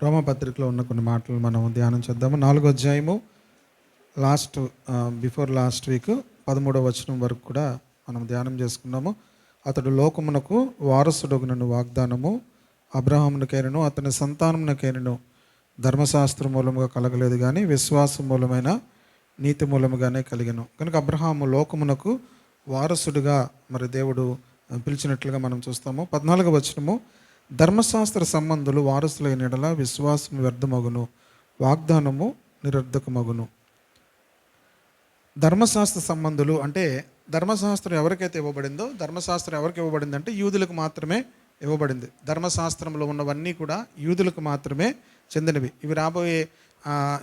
రోమపత్రికలో ఉన్న కొన్ని మాటలు మనం ధ్యానం చేద్దాము. 4వ అధ్యాయము బిఫోర్ లాస్ట్ వీక్ 13వ వచనం వరకు కూడా మనం ధ్యానం చేసుకున్నాము. అతడు లోకమునకు వారసుడగునను వాగ్దానము అబ్రహామునికైనను అతని సంతానమునకైనను ధర్మశాస్త్ర మూలముగా కలగలేదు, కానీ విశ్వాస మూలమైన నీతి మూలముగానే కలిగను. కనుక అబ్రహాము లోకమునకు వారసుడిగా మరి దేవుడు పిలిచినట్లుగా మనం చూస్తాము. 14వ వచనము, ధర్మశాస్త్ర సంబంధులు వారసులైన యెడల విశ్వాసం వ్యర్థమగును, వాగ్దానము నిరర్ధకమగును. ధర్మశాస్త్ర సంబంధులు అంటే ధర్మశాస్త్రం ఎవరికైతే ఇవ్వబడిందో, ధర్మశాస్త్రం ఎవరికి ఇవ్వబడిందంటే యూదులకు మాత్రమే ఇవ్వబడింది. ధర్మశాస్త్రంలో ఉన్నవన్నీ కూడా యూదులకు మాత్రమే చెందినవి. ఇవి రాబోయే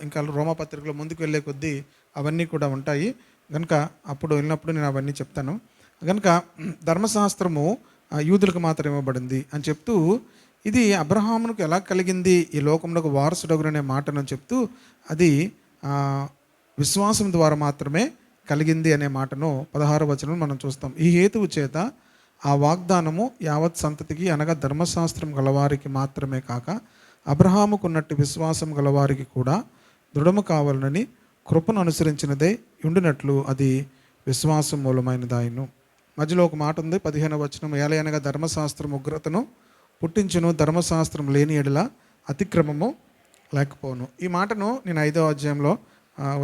ఇంకా రోమపత్రికలో ముందుకు వెళ్ళే కొద్దీ అవన్నీ కూడా ఉంటాయి. కనుక అప్పుడు వెళ్ళినప్పుడు నేను అవన్నీ చెప్తాను. కనుక ధర్మశాస్త్రము యూదులకు మాత్రం ఇవ్వబడింది అని చెప్తూ, ఇది అబ్రహామునకు ఎలా కలిగింది ఈ లోకమునకు వారసుడగుననే మాటను చెప్తూ, అది విశ్వాసం ద్వారా మాత్రమే కలిగింది అనే మాటను 16వ వచనంలో మనం చూస్తాం. ఈ హేతువు చేత ఆ వాగ్దానము యావత్ సంతతికి అనగా ధర్మశాస్త్రం గలవారికి మాత్రమే కాక అబ్రహాముకు ఉన్నట్టు విశ్వాసం గలవారికి కూడా దృఢము కావాలనని కృపను అనుసరించినదే ఉండినట్లు అది విశ్వాసం మూలమైనదాయను. మధ్యలో ఒక మాట ఉంది, 15వ వచనం, ఏలయనగా ధర్మశాస్త్రం ఉగ్రతను పుట్టించును, ధర్మశాస్త్రం లేని ఎడల అతిక్రమము లేకపోను. ఈ మాటను నేను 5వ అధ్యాయంలో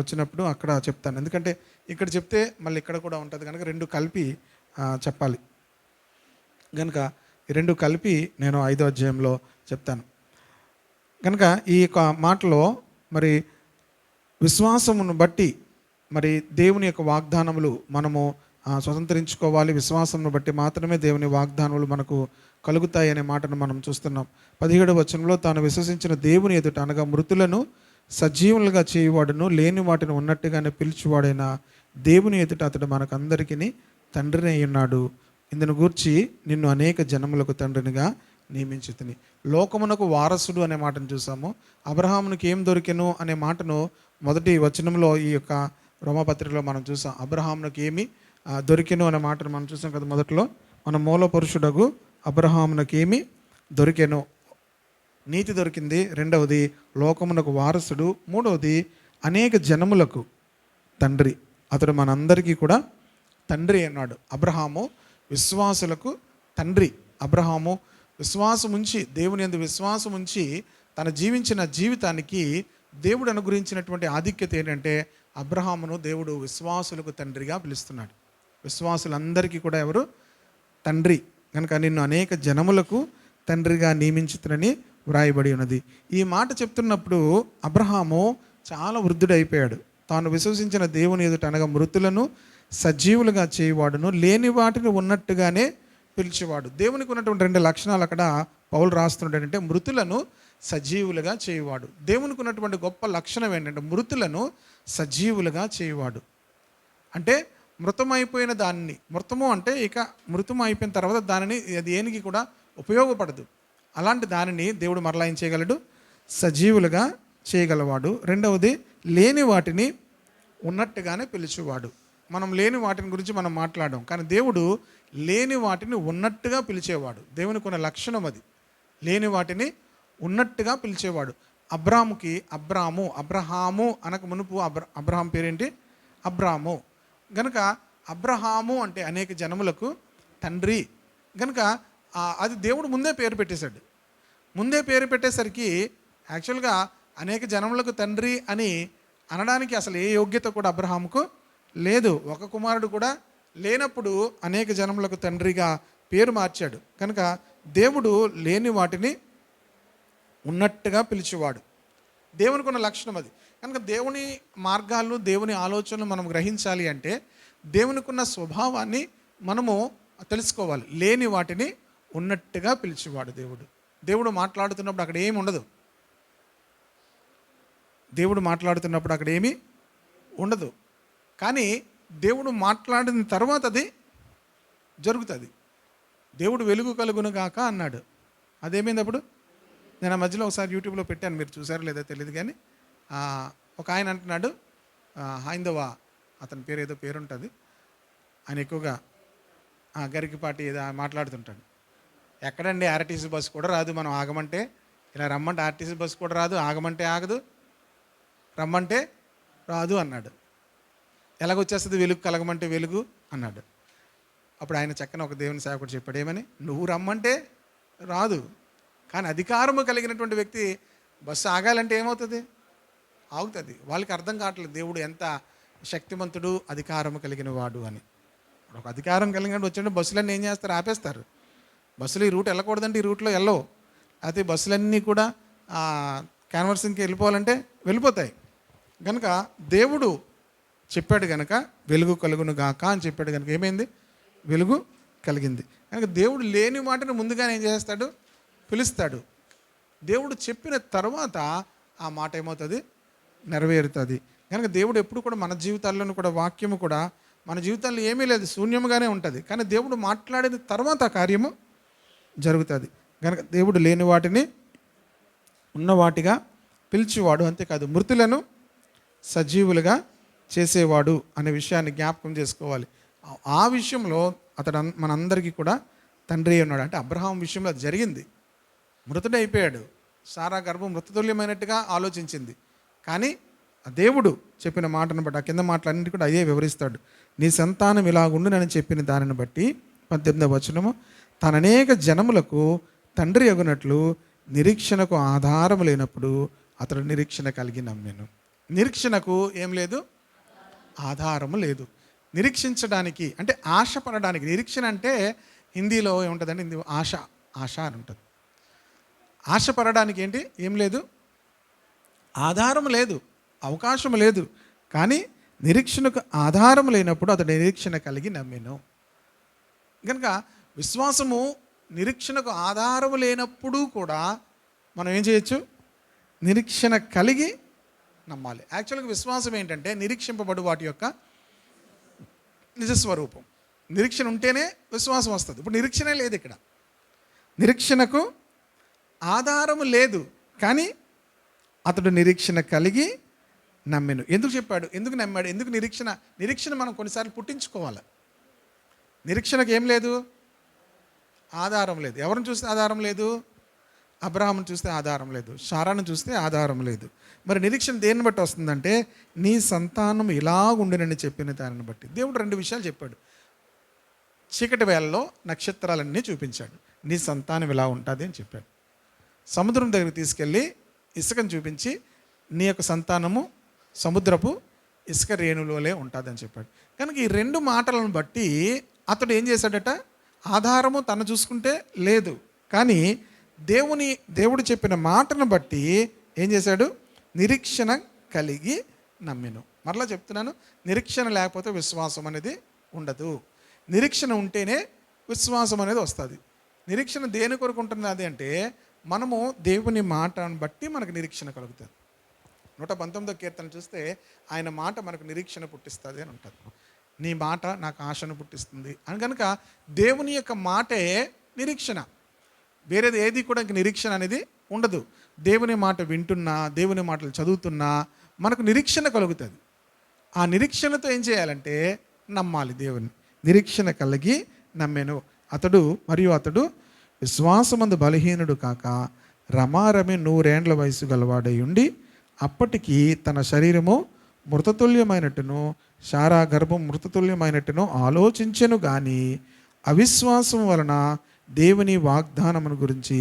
వచ్చినప్పుడు అక్కడ చెప్తాను. ఎందుకంటే ఇక్కడ చెప్తే మళ్ళీ ఇక్కడ కూడా ఉంటుంది కనుక రెండు కలిపి చెప్పాలి. కనుక ఈ రెండు కలిపి నేను 5వ అధ్యాయంలో చెప్తాను. కనుక ఈ యొక్క మాటలో మరి విశ్వాసమును బట్టి మరి దేవుని యొక్క వాగ్దానములు మనము స్వతంత్రించుకోవాలి. విశ్వాసమును బట్టి మాత్రమే దేవుని వాగ్దానములు మనకు కలుగుతాయి అనే మాటను మనం చూస్తున్నాం. 17వ వచనంలో, తాను విశ్వసించిన దేవుని ఎదుట అనగా మృతులను సజీవులుగా చేయువాడును లేని వాటిని ఉన్నట్టుగానే పిలిచివాడైన దేవుని ఎదుట అతడు మనకందరికీ తండ్రిని అయి ఉన్నాడు. ఇందును గూర్చి నిన్ను అనేక జనములకు తండ్రినిగా నియమించుతిని. లోకమునకు వారసుడు అనే మాటను చూసాము. అబ్రహామునికి ఏం దొరికెను అనే మాటను మొదటి వచనంలో ఈ యొక్క రోమపత్రికలో మనం చూసాం. అబ్రహామునికి ఏమి దొరికెను అనే మాటను మనం చూసాం కదా. మొదట్లో మన మూల పురుషుడగు అబ్రహామునికి ఏమి దొరికెను, నీతి దొరికింది. రెండవది లోకమునకు వారసుడు. మూడవది అనేక జనములకు తండ్రి. అతడు మనందరికీ కూడా తండ్రి అన్నాడు. అబ్రహాము విశ్వాసులకు తండ్రి. అబ్రహాము విశ్వాసం ఉంచి, దేవుని యందు విశ్వాసం ఉంచి తను జీవించిన జీవితానికి దేవుడు అనుగ్రహించినటువంటి ఆధిక్యత ఏంటంటే, అబ్రహామును దేవుడు విశ్వాసులకు తండ్రిగా పిలుస్తున్నాడు. విశ్వాసులందరికీ కూడా ఎవరు? తండ్రి. కనుక నిన్ను అనేక జనములకు తండ్రిగా నియమించుతునని వ్రాయబడి ఉన్నది. ఈ మాట చెప్తున్నప్పుడు అబ్రహాము చాలా వృద్ధుడైపోయాడు. తాను విశ్వసించిన దేవుని ఎదుట అనగా మృతులను సజీవులుగా చేయవాడును లేని వాటిని ఉన్నట్టుగానే పిలిచేవాడు. దేవునికి ఉన్నటువంటి రెండు లక్షణాలు అక్కడ పౌలు రాస్తున్నాడంటే, మృతులను సజీవులుగా చేయవాడు. దేవునికి ఉన్నటువంటి గొప్ప లక్షణం ఏంటంటే మృతులను సజీవులుగా చేయవాడు. అంటే మృతమైపోయిన దాన్ని, మృతము అంటే ఇక మృతం అయిపోయిన తర్వాత దానిని దేనికి కూడా ఉపయోగపడదు, అలాంటి దానిని దేవుడు మరలా ఏం చేయగలడు? సజీవులుగా చేయగలవాడు. రెండవది లేని వాటిని ఉన్నట్టుగానే పిలిచేవాడు. మనం లేని వాటిని గురించి మనం మాట్లాడాం, కానీ దేవుడు లేని వాటిని ఉన్నట్టుగా పిలిచేవాడు. దేవునికి ఉన్న లక్షణం అది, లేని వాటిని ఉన్నట్టుగా పిలిచేవాడు. అబ్రహాము అనక మునుపు అబ్రహాం పేరేంటి? అబ్రాము. గనుక అబ్రహాము అంటే అనేక జనములకు తండ్రి. గనుక అది దేవుడు ముందే పేరు పెట్టేశాడు. ముందే పేరు పెట్టేసరికి యాక్చువల్గా అనేక జనములకు తండ్రి అని అనడానికి అసలు ఏ యోగ్యత కూడా అబ్రహాముకు లేదు. ఒక కుమారుడు కూడా లేనప్పుడు అనేక జనములకు తండ్రిగా పేరు మార్చాడు. కనుక దేవుడు లేని వాటిని ఉన్నట్టుగా పిలిచేవాడు. దేవునికి ఉన్న లక్షణం అది. కనుక దేవుని మార్గాలు, దేవుని ఆలోచనలు మనం గ్రహించాలి అంటే దేవునికి ఉన్న స్వభావాన్ని మనము తెలుసుకోవాలి. లేని వాటిని ఉన్నట్టుగా పిలిచేవాడు దేవుడు. దేవుడు మాట్లాడుతున్నప్పుడు అక్కడ ఏమి ఉండదు. దేవుడు మాట్లాడుతున్నప్పుడు అక్కడ ఏమీ ఉండదు. కానీ దేవుడు మాట్లాడిన తర్వాత అది జరుగుతుంది. దేవుడు వెలుగు కలుగును గాక అన్నాడు. అదేమైంది అప్పుడు? నేను ఆ మధ్యలో ఒకసారి యూట్యూబ్లో పెట్టాను, మీరు చూసారో లేదో తెలియదు, కానీ ఒక ఆయన అంటున్నాడు, హైందవ, అతని పేరు ఏదో పేరుంటుంది, ఆయన ఎక్కువగా గరికిపాటి ఏదో మాట్లాడుతుంటాడు. ఎక్కడండి ఆర్టీసీ బస్సు కూడా రాదు మనం ఆగమంటే, ఇలా రమ్మంటే ఆర్టీసీ బస్సు కూడా రాదు, ఆగమంటే ఆగదు, రమ్మంటే రాదు అన్నాడు. ఎలాగొచ్చేస్తుంది వెలుగు కలగమంటే వెలుగు అన్నాడు. అప్పుడు ఆయన చక్కని ఒక దేవుని సేవకుడు చెప్పాడు, ఏమని? నువ్వు రమ్మంటే రాదు, కానీ అధికారము కలిగినటువంటి వ్యక్తి బస్సు ఆగాలంటే ఏమవుతుంది? ఆగుతుంది. వాళ్ళకి అర్థం కావట్లేదు దేవుడు ఎంత శక్తిమంతుడు, అధికారము కలిగిన వాడు అని. ఒక అధికారం కలిగిన వచ్చినట్టు బస్సులన్నీ ఏం చేస్తారు? ఆపేస్తారు. బస్సులు ఈ రూట్ వెళ్ళకూడదంటే ఈ రూట్లో వెళ్ళవు. అయితే బస్సులన్నీ కూడా క్యాన్వర్సింగ్కి వెళ్ళిపోవాలంటే వెళ్ళిపోతాయి. కనుక దేవుడు చెప్పాడు కనుక వెలుగు కలుగును గాక అని చెప్పాడు కనుక ఏమైంది? వెలుగు కలిగింది. కనుక దేవుడు లేని మాటను ముందుగానే ఏం చేస్తాడు? పిలుస్తాడు. దేవుడు చెప్పిన తర్వాత ఆ మాట ఏమవుతుంది? నెరవేరుతుంది. కనుక దేవుడు ఎప్పుడు కూడా మన జీవితాల్లోనూ కూడా వాక్యము కూడా మన జీవితాల్లో ఏమీ లేదు, శూన్యముగానే ఉంటుంది. కానీ దేవుడు మాట్లాడిన తర్వాత ఆ కార్యము జరుగుతుంది. కనుక దేవుడు లేని వాటిని ఉన్న వాటిగా పిలిచేవాడు. అంతేకాదు మృతులను సజీవులుగా చేసేవాడు అనే విషయాన్ని జ్ఞాపకం చేసుకోవాలి. ఆ విషయంలో అతడు మనందరికీ కూడా తండ్రి ఉన్నాడు. అంటే అబ్రహాం విషయంలో అది జరిగింది. మృతుడు అయిపోయాడు, సారా గర్భం మృతతుల్యమైనట్టుగా ఆలోచించింది. కానీ ఆ దేవుడు చెప్పిన మాటను బట్టి, ఆ కింద మాటలన్నింటి కూడా అయ్యే వివరిస్తాడు. నీ సంతానం ఇలాగుండునని చెప్పిన దానిని బట్టి 18వ వచనము, తన అనేక జనములకు తండ్రి అగునట్లు నిరీక్షణకు ఆధారం లేనప్పుడు అతడు నిరీక్షణ కలిగి నమ్మెను. నిరీక్షణకు ఏం లేదు? ఆధారము లేదు. నిరీక్షించడానికి అంటే ఆశపడడానికి. నిరీక్షణ అంటే హిందీలో ఏముంటుందంటే, హిందీ ఆశ అని ఉంటుంది. ఆశపడడానికి ఏంటి? ఏం లేదు, ఆధారం లేదు, అవకాశం లేదు. కానీ నిరీక్షణకు ఆధారం లేనప్పుడు అతడు నిరీక్షణ కలిగి నమ్మెను. కనుక విశ్వాసము నిరీక్షణకు ఆధారం లేనప్పుడు కూడా మనం ఏం చేయొచ్చు? నిరీక్షణ కలిగి నమ్మాలి. యాక్చువల్గా విశ్వాసం ఏంటంటే నిరీక్షింపబడు వాటి యొక్క నిజస్వరూపం. నిరీక్షణ ఉంటేనే విశ్వాసం వస్తుంది. ఇప్పుడు నిరీక్షణే లేదు ఇక్కడ. నిరీక్షణకు ఆధారము లేదు, కానీ అతడు నిరీక్షణ కలిగి నమ్మెను. ఎందుకు చెప్పాడు? ఎందుకు నమ్మాడు? ఎందుకు నిరీక్షణ మనం కొన్నిసార్లు పుట్టించుకోవాలి. నిరీక్షణకు ఏం లేదు? ఆధారం లేదు. ఎవరిని చూస్తే ఆధారం లేదు? అబ్రహామును చూస్తే ఆధారం లేదు, శారాను చూస్తే ఆధారం లేదు. మరి నిరీక్షణ దేన్ని బట్టి వస్తుందంటే, నీ సంతానం ఇలా ఉండునని చెప్పిన దానిని బట్టి. దేవుడు 2 విషయాలు చెప్పాడు. చీకటి వేళలో నక్షత్రాలన్నీ చూపించాడు. నీ సంతానం ఇలా ఉంటుంది అని చెప్పాడు. సముద్రం దగ్గరికి తీసుకెళ్ళి ఇసుకను చూపించి, నీ యొక్క సంతానము సముద్రపు ఇసుక రేణులోలే ఉంటుందని చెప్పాడు. కనుక ఈ 2 మాటలను బట్టి అతడు ఏం చేశాడట? ఆధారము తను చూసుకుంటే లేదు, కానీ దేవుడు చెప్పిన మాటను బట్టి ఏం చేశాడు? నిరీక్షణ కలిగి నమ్మెను. మరలా చెప్తున్నాను, నిరీక్షణ లేకపోతే విశ్వాసం అనేది ఉండదు. నిరీక్షణ ఉంటేనే విశ్వాసం అనేది వస్తుంది. నిరీక్షణ దేని కొరకు ఉంటుంది అంటే, మనము దేవుని మాటను బట్టి మనకు నిరీక్షణ కలుగుతుంది. 119వ కీర్తన చూస్తే ఆయన మాట మనకు నిరీక్షణ పుట్టిస్తుంది అని ఉంటుంది. నీ మాట నాకు ఆశను పుట్టిస్తుంది అని. కనుక దేవుని యొక్క మాటే నిరీక్షణ. వేరేది ఏది కూడా ఇంక నిరీక్షణ అనేది ఉండదు. దేవుని మాట వింటున్నా, దేవుని మాటలు చదువుతున్నా మనకు నిరీక్షణ కలుగుతుంది. ఆ నిరీక్షణతో ఏం చేయాలంటే నమ్మాలి దేవుని. నిరీక్షణ కలిగి నమ్మెను. అతడు విశ్వాసమందు బలహీనుడు కాక రమారమి 100 ఏండ్ల వయసు గలవాడై ఉండి, అప్పటికి తన శరీరము మృతతుల్యమైనట్టును శారా గర్భం మృతతుల్యమైనట్టును ఆలోచించెను. కానీ అవిశ్వాసం వలన దేవుని వాగ్దానమును గురించి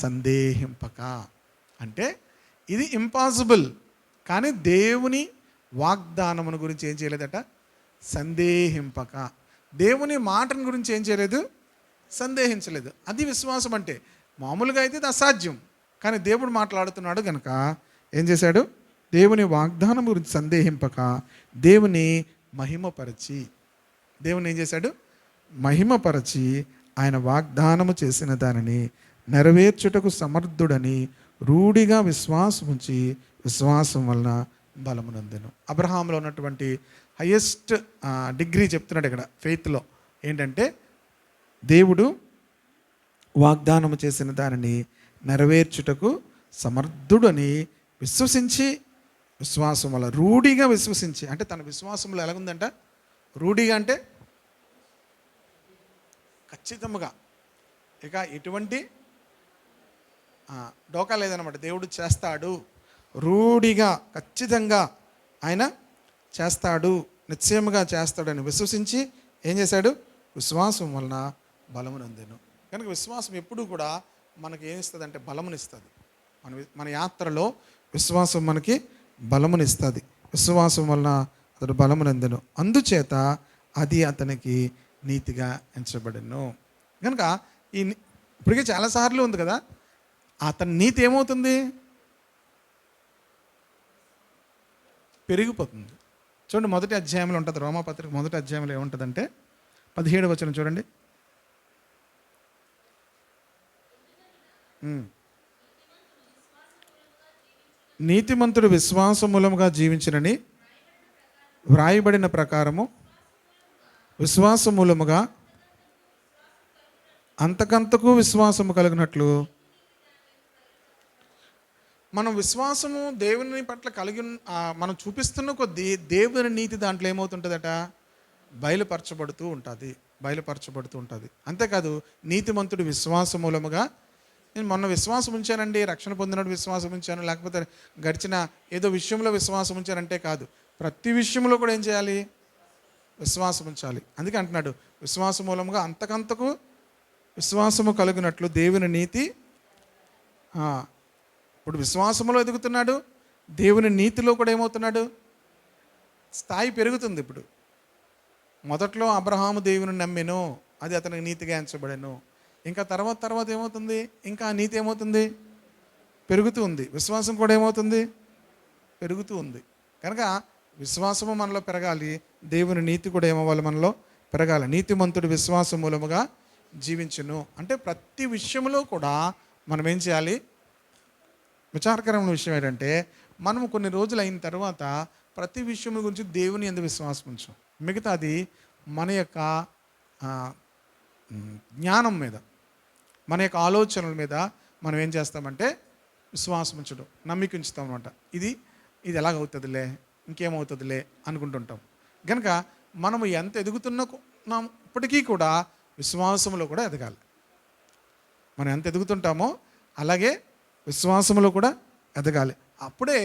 సందేహింపక. అంటే ఇది ఇంపాసిబుల్, కానీ దేవుని వాగ్దానమును గురించి ఏం చేయలేదట? సందేహింపక. దేవుని మాటను గురించి ఏం చేయలేదు? సందేహించలేదు. అది విశ్వాసం అంటే. మామూలుగా అయితే ఇది అసాధ్యం, కానీ దేవుడు మాట్లాడుతున్నాడు కనుక ఏం చేశాడు? దేవుని వాగ్దానం గురించి సందేహింపక దేవుని మహిమపరచి. దేవుని ఏం చేశాడు? మహిమపరచి ఆయన వాగ్దానము చేసిన దానిని నెరవేర్చుటకు సమర్థుడని రూఢిగా విశ్వాసముంచి విశ్వాసం వలన బలమునందెను. అబ్రహాంలో ఉన్నటువంటి హైయెస్ట్ డిగ్రీ చెప్తున్నాడు ఇక్కడ ఫెయిత్లో. ఏంటంటే దేవుడు వాగ్దానము చేసిన దానిని నెరవేర్చుటకు సమర్థుడని విశ్వసించి విశ్వాసం వల్ల రూఢిగా విశ్వసించి. అంటే తన విశ్వాసంలో ఎలాగుందంట? రూఢిగా అంటే ఖచ్చితంగా, ఇక ఎటువంటి డోకా లేదనమాట. దేవుడు చేస్తాడు, రూఢిగా ఖచ్చితంగా ఆయన చేస్తాడు, నిశ్చయముగా చేస్తాడని విశ్వసించి ఏం చేశాడు? విశ్వాసం వలన బలమునందెను. కనుక విశ్వాసం ఎప్పుడూ కూడా మనకి ఏమి ఇస్తుంది అంటే బలమునిస్తుంది. మన యాత్రలో విశ్వాసం మనకి బలమునిస్తుంది. విశ్వాసం వలన అతడు బలమునందెను, అందుచేత అది అతనికి నీతిగా ఎంచబడెను. కనుక ఇప్పటికే చాలాసార్లు ఉంది కదా, అతని నీతి ఏమవుతుంది? పెరిగిపోతుంది. చూడండి, మొదటి అధ్యాయంలో ఉంటుంది, రోమాపత్రిక మొదటి అధ్యాయంలో ఏముంటుందంటే 17వ వచనం చూడండి. నీతిమంతుడు విశ్వాస మూలముగా జీవించినని వ్రాయబడిన ప్రకారము విశ్వాస మూలముగా అంతకంతకు విశ్వాసము కలిగినట్లు. మనం విశ్వాసము దేవుని పట్ల కలిగి మనం చూపిస్తున్న కొద్దీ దేవుని నీతి దాంట్లో ఏమవుతుంటుందట? బయలుపరచబడుతూ ఉంటుంది. అంతేకాదు, నీతిమంతుడు విశ్వాస మూలముగా, నేను మొన్న విశ్వాసం ఉంచానండి, రక్షణ పొందినట్టు విశ్వాసం ఉంచాను, లేకపోతే గడిచిన ఏదో విషయంలో విశ్వాసం ఉంచానంటే కాదు, ప్రతి విషయంలో కూడా ఏం చేయాలి? విశ్వాసం ఉంచాలి. అందుకే అంటున్నాడు, విశ్వాస మూలముగా అంతకంతకు విశ్వాసము కలిగినట్లు దేవుని నీతి. ఇప్పుడు విశ్వాసములో ఎదుగుతున్నాడు, దేవుని నీతిలో కూడా ఏమవుతున్నాడు? స్థాయి పెరుగుతుంది. ఇప్పుడు మొదట్లో అబ్రహాము దేవుని నమ్మెను, అది అతనికి నీతిగా ఎంచబడెను. ఇంకా తర్వాత ఏమవుతుంది? ఇంకా ఆ నీతి ఏమవుతుంది? పెరుగుతూ ఉంది. విశ్వాసం కూడా ఏమవుతుంది? పెరుగుతూ ఉంది. కనుక విశ్వాసము మనలో పెరగాలి, దేవుని నీతి కూడా ఏమవ్వాలి? మనలో పెరగాలి. నీతిమంతుడు విశ్వాసం మూలముగా జీవించును అంటే ప్రతి విషయంలో కూడా మనం ఏం చేయాలి? విచారకరమైన విషయం ఏంటంటే, మనము కొన్ని రోజులు అయిన తర్వాత ప్రతి విషయం గురించి దేవుని యందు విశ్వాసం ఉంచాం, మిగతాది మన యొక్క జ్ఞానం మీద, మన యొక్క ఆలోచనల మీద మనం ఏం చేస్తామంటే విశ్వాసం ఉంచడం, నమ్మిక ఉంచుతాం అనమాట. ఇది ఎలాగవుతుందిలే, ఇంకేమవుతుందిలే అనుకుంటుంటాం. కనుక మనము ఎంత ఎదుగుతున్నప్పటికీ కూడా విశ్వాసంలో కూడా ఎదగాలి. మనం ఎంత ఎదుగుతుంటామో అలాగే విశ్వాసంలో కూడా ఎదగాలి. అప్పుడే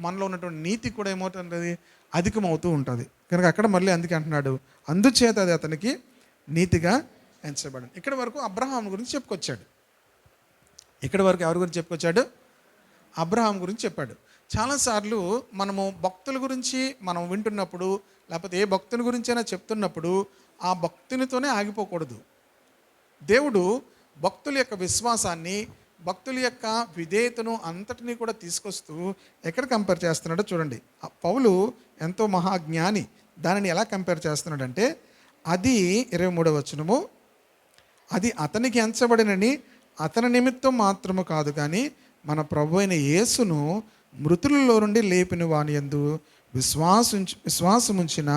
మనలో ఉన్నటువంటి నీతి కూడా ఏమవుతుంది? అధికమవుతూ ఉంటుంది. కనుక అక్కడ మళ్ళీ అందుకే అంటున్నాడు, అందుచేత అది అతనికి నీతిగా ఎంచబడింది. ఇక్కడి వరకు అబ్రహాం గురించి చెప్పుకొచ్చాడు. ఇక్కడి వరకు ఎవరి గురించి చెప్పుకొచ్చాడు? అబ్రహాం గురించి చెప్పాడు. చాలాసార్లు మనము భక్తుల గురించి మనం వింటున్నప్పుడు, లేకపోతే ఏ భక్తుని గురించి అయినా చెప్తున్నప్పుడు ఆ భక్తునితోనే ఆగిపోకూడదు. దేవుడు భక్తుల యొక్క విశ్వాసాన్ని, భక్తుల యొక్క విధేయతను అంతటినీ కూడా తీసుకొస్తూ ఎక్కడ కంపేర్ చేస్తున్నాడో చూడండి. పౌలు ఎంతో మహాజ్ఞాని, దానిని ఎలా కంపేర్ చేస్తున్నాడంటే, అది 23వ వచనము, అది అతనికి ఎంచబడినని అతని నిమిత్తం మాత్రము కాదు కానీ మన ప్రభు అయిన యేసును మృతులలో నుండి లేపిన వాని యందు విశ్వాసముంచిన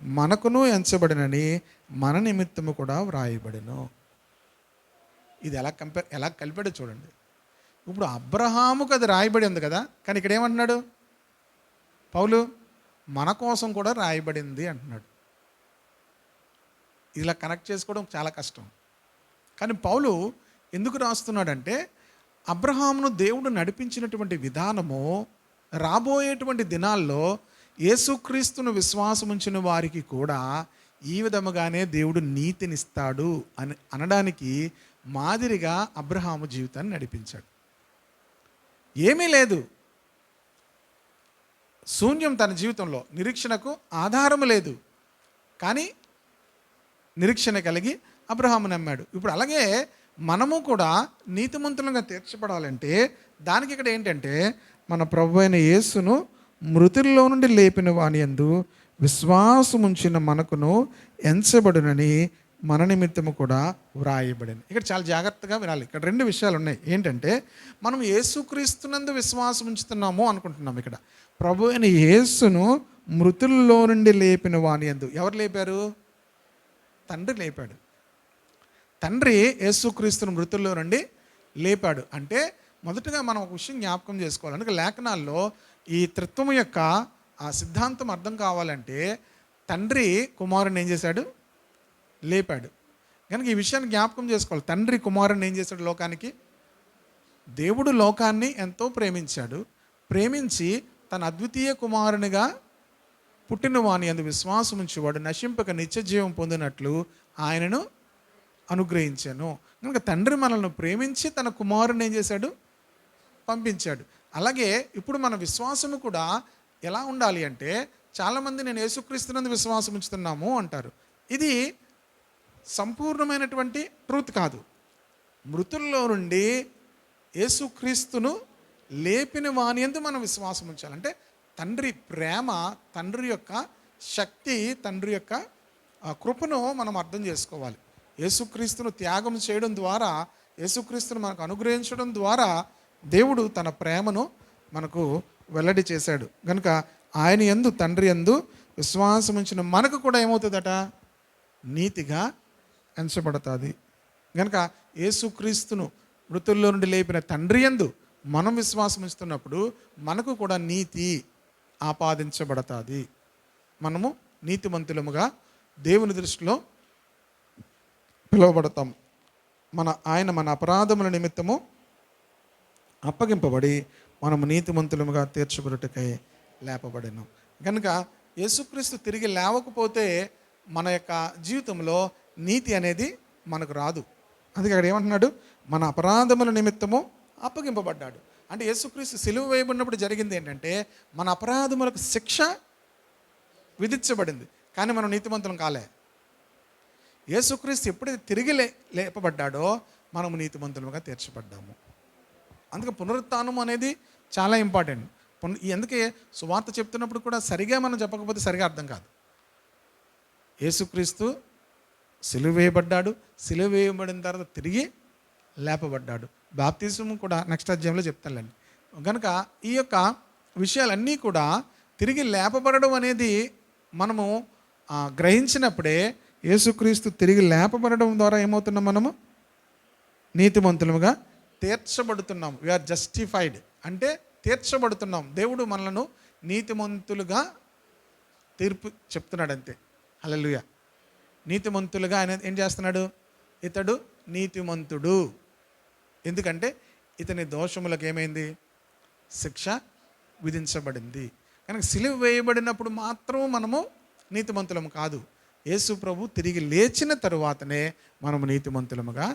మనకును ఎంచబడినని మన నిమిత్తము కూడా వ్రాయబడెను. ఇది ఎలా కలిపాడో చూడండి. ఇప్పుడు అబ్రహాముకు అది రాయబడి ఉంది కదా, కానీ ఇక్కడ ఏమంటున్నాడు పౌలు? మన కోసం కూడా రాయబడింది అంటున్నాడు. ఇలా కనెక్ట్ చేసుకోవడం చాలా కష్టం. కానీ పౌలు ఎందుకు రాస్తున్నాడంటే, అబ్రహామును దేవుడు నడిపించినటువంటి విధానము రాబోయేటువంటి దినాల్లో యేసుక్రీస్తును విశ్వాసముంచిన వారికి కూడా ఈ విధముగానే దేవుడు నీతినిస్తాడు అని అనడానికి మాదిరిగా అబ్రహాము జీవితాన్ని నడిపించాడు. ఏమీ లేదు, శూన్యం తన జీవితంలో, నిరీక్షణకు ఆధారము లేదు, కానీ నిరీక్షణ కలిగి అబ్రహాము నమ్మాడు. ఇప్పుడు అలాగే మనము కూడా నీతిమంతులుగా తీర్చబడాలంటే దానికి ఇక్కడ ఏంటంటే, మన ప్రభు అయిన యేసును మృతుల్లో నుండి లేపిన వాని యందు విశ్వాసముంచిన మనకును ఎంచబడునని మన నిమిత్తము కూడా వ్రాయబడింది. ఇక్కడ చాలా జాగ్రత్తగా వినాలి. ఇక్కడ 2 విషయాలు ఉన్నాయి. ఏంటంటే, మనం యేసుక్రీస్తునందు విశ్వాసం ఉంచుతున్నాము అనుకుంటున్నాం. ఇక్కడ ప్రభు అయిన యేసును మృతుల్లో నుండి లేపిన వాని యందు, ఎవరు లేపారు? తండ్రి లేపాడు. తండ్రి యేసుక్రీస్తును మృతుల్లో నుండి లేపాడు. అంటే మొదటగా మనం ఒక విషయం జ్ఞాపకం చేసుకోవాలి. అందుకే లేఖనాల్లో ఈ త్రిత్వము యొక్క ఆ సిద్ధాంతం అర్థం కావాలంటే తండ్రి కుమారుని ఏం చేశాడు? లేపాడు. కనుక ఈ విషయాన్ని జ్ఞాపకం చేసుకోవాలి. తండ్రి కుమారుని ఏం చేశాడు? లోకానికి దేవుడు లోకాన్ని ఎంతో ప్రేమించాడు. ప్రేమించి తన అద్వితీయ కుమారునిగా పుట్టిన వాని యందు విశ్వాసం ఉంచేవాడు నశింపక నిత్య జీవం పొందినట్లు ఆయనను అనుగ్రహించాను. కనుక తండ్రి మనల్ని ప్రేమించి తన కుమారుని ఏం చేశాడు? పంపించాడు. అలాగే ఇప్పుడు మన విశ్వాసము కూడా ఎలా ఉండాలి అంటే, చాలామంది నేను యేసుక్రీస్తునందు విశ్వాసం ఉంచుతున్నాము అంటారు. ఇది సంపూర్ణమైనటువంటి ట్రూత్ కాదు. మృతుల్లో నుండి యేసుక్రీస్తును లేపిన వాని యందు మనం విశ్వాసం ఉంచాలి. అంటే తండ్రి ప్రేమ, తండ్రి యొక్క శక్తి, తండ్రి యొక్క కృపను మనం అర్థం చేసుకోవాలి. యేసుక్రీస్తును త్యాగం చేయడం ద్వారా, యేసుక్రీస్తును మనకు అనుగ్రహించడం ద్వారా దేవుడు తన ప్రేమను మనకు వెల్లడి చేశాడు. కనుక ఆయన యందు, తండ్రి యందు విశ్వాసం ఉంచిన మనకు కూడా ఏమవుతుందట? నీతిగా ఎంచబడుతుంది. కనుక యేసుక్రీస్తును మృతుల్లో నుండి లేపిన తండ్రి యందు మనం విశ్వాసం ఉంచుతున్నప్పుడు మనకు కూడా నీతి ఆపాదించబడుతుంది. మనము నీతిమంతులముగా దేవుని దృష్టిలో పిలువబడతాం. ఆయన మన అపరాధముల నిమిత్తము అప్పగింపబడి మనము నీతిమంతులముగా తీర్చబడుటకై లేపబడెను. కనుక యేసుక్రీస్తు తిరిగి లేవకపోతే మన యొక్క జీవితంలో నీతి అనేది మనకు రాదు. అందుకే అక్కడ ఏమంటున్నాడు? మన అపరాధముల నిమిత్తము అప్పగింపబడ్డాడు. అంటే యేసుక్రీస్తు సిలువ వేయబడినప్పుడు జరిగింది ఏంటంటే, మన అపరాధములకు శిక్ష విధించబడింది, కానీ మనం నీతిమంతులం కాలే. యేసుక్రీస్తు ఎప్పుడైతే తిరిగి లేపబడ్డాడో మనము నీతిమంతులుగా తీర్చబడ్డాము. అందుకే పునరుత్థానం అనేది చాలా ఇంపార్టెంట్. అందుకే సువార్త చెప్తున్నప్పుడు కూడా సరిగా మనం చెప్పకపోతే సరిగా అర్థం కాదు. యేసుక్రీస్తు సిలువ వేయబడ్డాడు, సిలువ వేయబడిన తర్వాత తిరిగి లేపబడ్డాడు. బాప్తిజం కూడా నెక్స్ట్ అధ్యాయంలో చెప్తానులేండి. కనుక ఈ యొక్క విషయాలన్నీ కూడా తిరిగి లేపబడడం అనేది మనము గ్రహించినప్పుడే, యేసుక్రీస్తు తిరిగి లేపబడడం ద్వారా ఏమవుతున్నాం? మనము నీతిమంతులుగా తీర్చబడుతున్నాం. వీఆర్ జస్టిఫైడ్ అంటే తీర్చబడుతున్నాం. దేవుడు మనలను నీతిమంతులుగా తీర్పు చెప్తున్నాడు అంతే. హల్లెలూయా. నీతిమంతులుగా ఆయన ఏం చేస్తున్నాడు? ఇతడు నీతిమంతుడు. ఎందుకంటే ఇతని దోషములకు ఏమైంది? శిక్ష విధించబడింది. కనుక సిలువ వేయబడినప్పుడు మాత్రం మనము నీతిమంతులం కాదు. యేసు ప్రభు తిరిగి లేచిన తరువాతనే మనము నీతిమంతులముగా.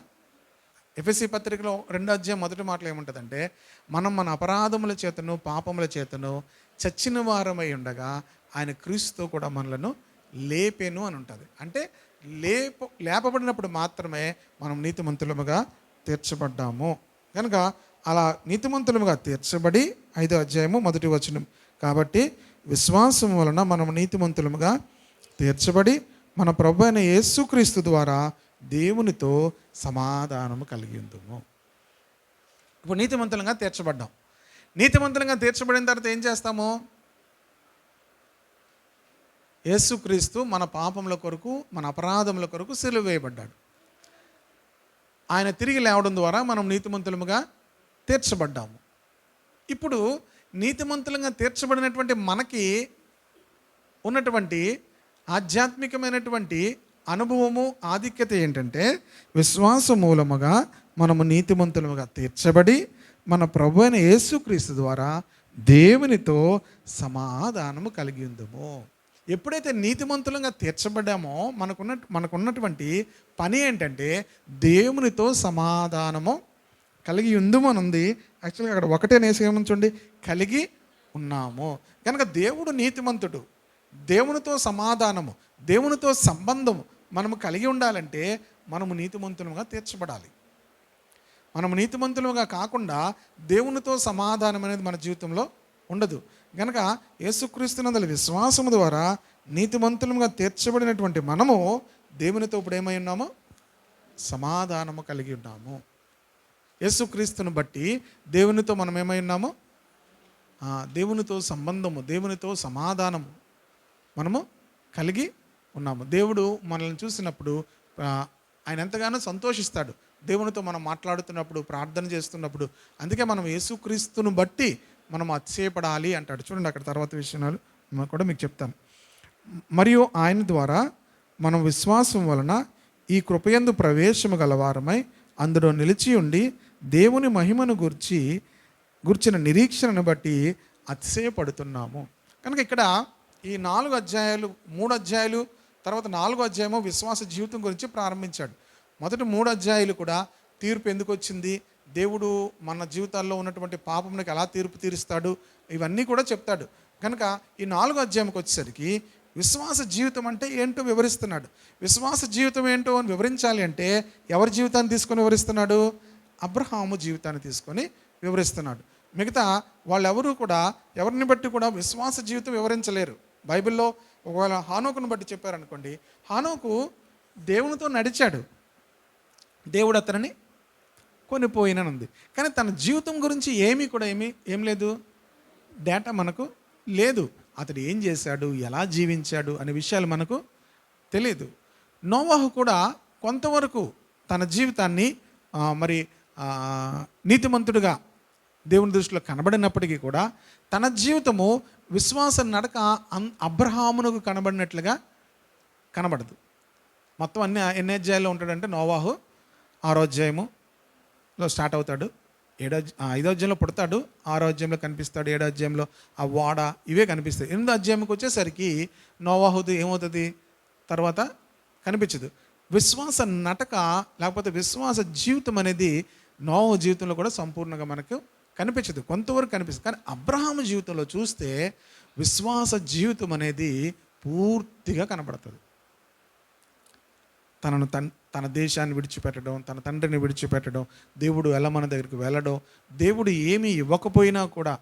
ఎఫెసీ పత్రికలో 2వ అధ్యాయం మొదటి మాటలు ఏముంటుందంటే, మనం మన అపరాధముల చేతను పాపముల చేతను చచ్చిన వారమై ఉండగా ఆయన క్రీస్తుతో కూడా మనలను లేపెను అని ఉంటుంది. అంటే లేపబడినప్పుడు మాత్రమే మనం నీతిమంతులముగా తీర్చబడ్డాము. కనుక అలా నీతిమంతులముగా తీర్చబడి 5వ అధ్యాయము 1వ వచనం, కాబట్టి విశ్వాసం వలన మనం నీతిమంతులముగా తీర్చబడి మన ప్రభు అయిన యేసుక్రీస్తు ద్వారా దేవునితో సమాధానము కలిగి ఉందుము. ఇప్పుడు నీతిమంతులంగా తీర్చబడ్డాం. నీతిమంతులంగా తీర్చబడిన తర్వాత ఏం చేస్తాము? యేసుక్రీస్తు మన పాపముల కొరకు, మన అపరాధముల కొరకు సిలువ వేయబడ్డాడు. ఆయన తిరిగి లేవడం ద్వారా మనం నీతిమంతులముగా తీర్చబడ్డాము. ఇప్పుడు నీతిమంతులంగా తీర్చబడినటువంటి మనకి ఉన్నటువంటి ఆధ్యాత్మికమైనటువంటి అనుభవము, ఆధిక్యత ఏంటంటే, విశ్వాస మూలముగా మనము నీతిమంతులముగా తీర్చబడి మన ప్రభు అయిన యేసుక్రీస్తు ద్వారా దేవునితో సమాధానము కలిగి ఉందము. ఎప్పుడైతే నీతిమంతులంగా తీర్చబడ్డామో మనకున్నటువంటి పని ఏంటంటే దేవునితో సమాధానము కలిగి ఉందము అని ఉంది. యాక్చువల్గా అక్కడ ఒకటే నేసేమంచండి, కలిగి ఉన్నాము. కనుక దేవుడు నీతిమంతుడు. దేవునితో సమాధానము, దేవునితో సంబంధము మనము కలిగి ఉండాలంటే మనము నీతిమంతులుగా తీర్చబడాలి. మనము నీతిమంతులుగా కాకుండా దేవునితో సమాధానం అనేది మన జీవితంలో ఉండదు. కనుక యేసుక్రీస్తునందు విశ్వాసము ద్వారా నీతిమంతులుగా తీర్చబడినటువంటి మనము దేవునితో ఇప్పుడు ఏమై ఉన్నాము? సమాధానము కలిగి ఉన్నాము. యేసుక్రీస్తుని బట్టి దేవునితో మనం ఏమై ఉన్నాము? దేవునితో సంబంధము, దేవునితో సమాధానము మనము కలిగి ఉన్నాము. దేవుడు మనల్ని చూసినప్పుడు ఆయన ఎంతగానో సంతోషిస్తాడు దేవునితో మనం మాట్లాడుతున్నప్పుడు, ప్రార్థన చేస్తున్నప్పుడు. అందుకే మనం యేసుక్రీస్తును బట్టి మనం అతిశయపడాలి అంటాడు. చూడండి అక్కడ తర్వాత విషయాలు కూడా మీకు చెప్తాను. మరియు ఆయన ద్వారా మనం విశ్వాసం వలన ఈ కృపయందు ప్రవేశము గలవారమై అందులో నిలిచి ఉండి దేవుని మహిమను గుర్చిన నిరీక్షణను బట్టి అతిశయపడుతున్నాము. కనుక ఇక్కడ ఈ 4 అధ్యాయాలు, 3 అధ్యాయాలు, తర్వాత 4వ అధ్యాయము విశ్వాస జీవితం గురించి ప్రారంభించాడు. మొదటి 3 అధ్యాయాలు కూడా తీర్పు ఎందుకు వచ్చింది, దేవుడు మన జీవితాల్లో ఉన్నటువంటి పాపమునికి ఎలా తీర్పు తీరుస్తాడు, ఇవన్నీ కూడా చెప్తాడు. కనుక ఈ 4వ అధ్యాయంకి వచ్చేసరికి విశ్వాస జీవితం అంటే ఏంటో వివరిస్తున్నాడు. విశ్వాస జీవితం ఏంటో అని వివరించాలి అంటే ఎవరి జీవితాన్ని తీసుకొని వివరిస్తున్నాడు? అబ్రహాము జీవితాన్ని తీసుకొని వివరిస్తున్నాడు. మిగతా వాళ్ళెవరూ కూడా ఎవరిని బట్టి కూడా విశ్వాస జీవితం వివరించలేరు. బైబిల్లో ఒకవేళ హానోకును బట్టి చెప్పారనుకోండి, హానోకు దేవునితో నడిచాడు, దేవుడు అతనిని కొనిపోయిననుంది. కానీ తన జీవితం గురించి ఏం లేదు, డేటా మనకు లేదు. అతడు ఏం చేశాడు, ఎలా జీవించాడు అనే విషయాలు మనకు తెలియదు. నోవాహు కూడా కొంతవరకు తన జీవితాన్ని నీతిమంతుడిగా దేవుని దృష్టిలో కనబడినప్పటికీ కూడా తన జీవితము విశ్వాస నడక అబ్రహామునకు కనబడినట్లుగా కనబడదు. మొత్తం ఎన్ని అధ్యాయాల్లో ఉంటాడంటే నోవాహు 6వ అధ్యాయములో స్టార్ట్ అవుతాడు, 5వ అధ్యాయంలో పుడతాడు, 6వ అధ్యాయంలో కనిపిస్తాడు, 7వ అధ్యాయంలో ఆ వాడ, ఇవే కనిపిస్తాయి. 8వ అధ్యాయంకి వచ్చేసరికి నోవాహుది ఏమవుతుంది తర్వాత కనిపించదు. విశ్వాస నటక లేకపోతే విశ్వాస జీవితం అనేది నోవాహు జీవితంలో కూడా సంపూర్ణంగా మనకు కనిపించదు, కొంతవరకు కనిపిస్తుంది. కానీ అబ్రహాము జీవితంలో చూస్తే విశ్వాస జీవితం అనేది పూర్తిగా కనబడుతుంది. తన దేశాన్ని విడిచిపెట్టడం, తన తండ్రిని విడిచిపెట్టడం, దేవుడు ఎలా మన దగ్గరికి వెళ్ళడం, దేవుడు ఏమీ ఇవ్వకపోయినా కూడా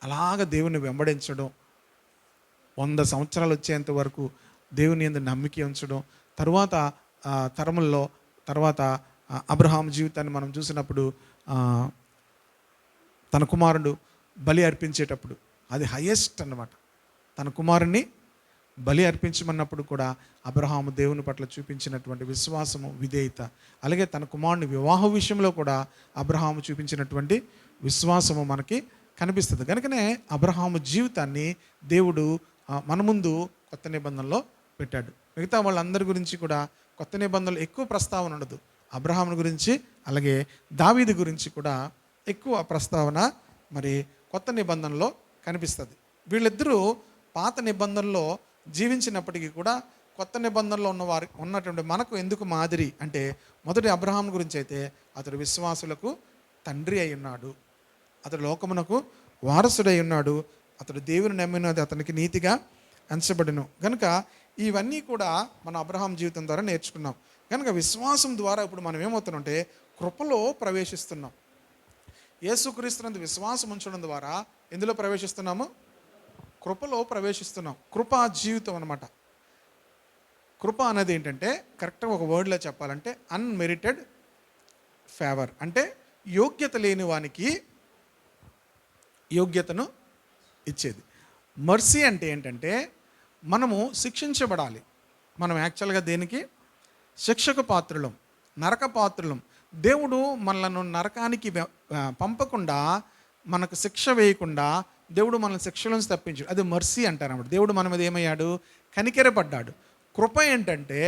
అలాగ దేవుని వెంబడించడం, 100 సంవత్సరాలు వచ్చేంత వరకు దేవుని యందు నమ్మిక ఉంచడం. తర్వాత అబ్రహాం జీవితాన్ని మనం చూసినప్పుడు తన కుమారుడు బలి అర్పించేటప్పుడు అది హైయెస్ట్ అన్నమాట. తన కుమారుణ్ణి బలి అర్పించమన్నప్పుడు కూడా అబ్రహాము దేవుని పట్ల చూపించినటువంటి విశ్వాసము, విధేయత, అలాగే తన కుమారుని వివాహ విషయంలో కూడా అబ్రహాము చూపించినటువంటి విశ్వాసము మనకి కనిపిస్తుంది. కనుకనే అబ్రహాము జీవితాన్ని దేవుడు మన ముందు కొత్త నిబంధనలో పెట్టాడు. మిగతా వాళ్ళందరి గురించి కూడా కొత్త నిబంధనలు ఎక్కువ ప్రస్తావన ఉండదు. అబ్రహాము గురించి అలాగే దావీదు గురించి కూడా ఎక్కువ ప్రస్తావన కొత్త నిబంధనలో కనిపిస్తుంది. వీళ్ళిద్దరూ పాత నిబంధనలో జీవించినప్పటికీ కూడా కొత్త నిబంధనలో ఉన్నటువంటి మనకు ఎందుకు మాదిరి అంటే, మొదటి అబ్రహాం గురించి అయితే అతడు విశ్వాసులకు తండ్రి అయి ఉన్నాడు, అతడు లోకమునకు వారసుడై ఉన్నాడు, అతడు దేవుని నమ్మినది అతనికి నీతిగా ఎంచబడును. కనుక ఇవన్నీ కూడా మన అబ్రహాం జీవితం ద్వారా నేర్చుకున్నాం. కనుక విశ్వాసం ద్వారా ఇప్పుడు మనం ఏమవుతున్నామంటే కృపలో ప్రవేశిస్తున్నాం. యేసుక్రీస్తునందు విశ్వాసం ఉంచడం ద్వారా ఎందులో ప్రవేశిస్తున్నాము? కృపలో ప్రవేశిస్తున్నాం. కృపా జీవితం అన్నమాట. కృప అనేది ఏంటంటే కరెక్ట్గా ఒక వర్డ్లో చెప్పాలంటే అన్మెరిటెడ్ ఫేవర్, అంటే యోగ్యత లేని వానికి యోగ్యతను ఇచ్చేది. మర్సీ అంటే ఏంటంటే మనము శిక్షించబడాలి. మనం యాక్చువల్గా దేనికి శిక్షకు పాత్రులం, నరక పాత్రులం. దేవుడు మనలను నరకానికి పంపకుండా, మనకు శిక్ష వేయకుండా దేవుడు మనల్ని శిక్షలను తప్పించాడు. అది మర్సీ అంటారు అన్నమాట. దేవుడు మన మీద ఏమయ్యాడు? కనికెరపడ్డాడు. కృప ఏంటంటే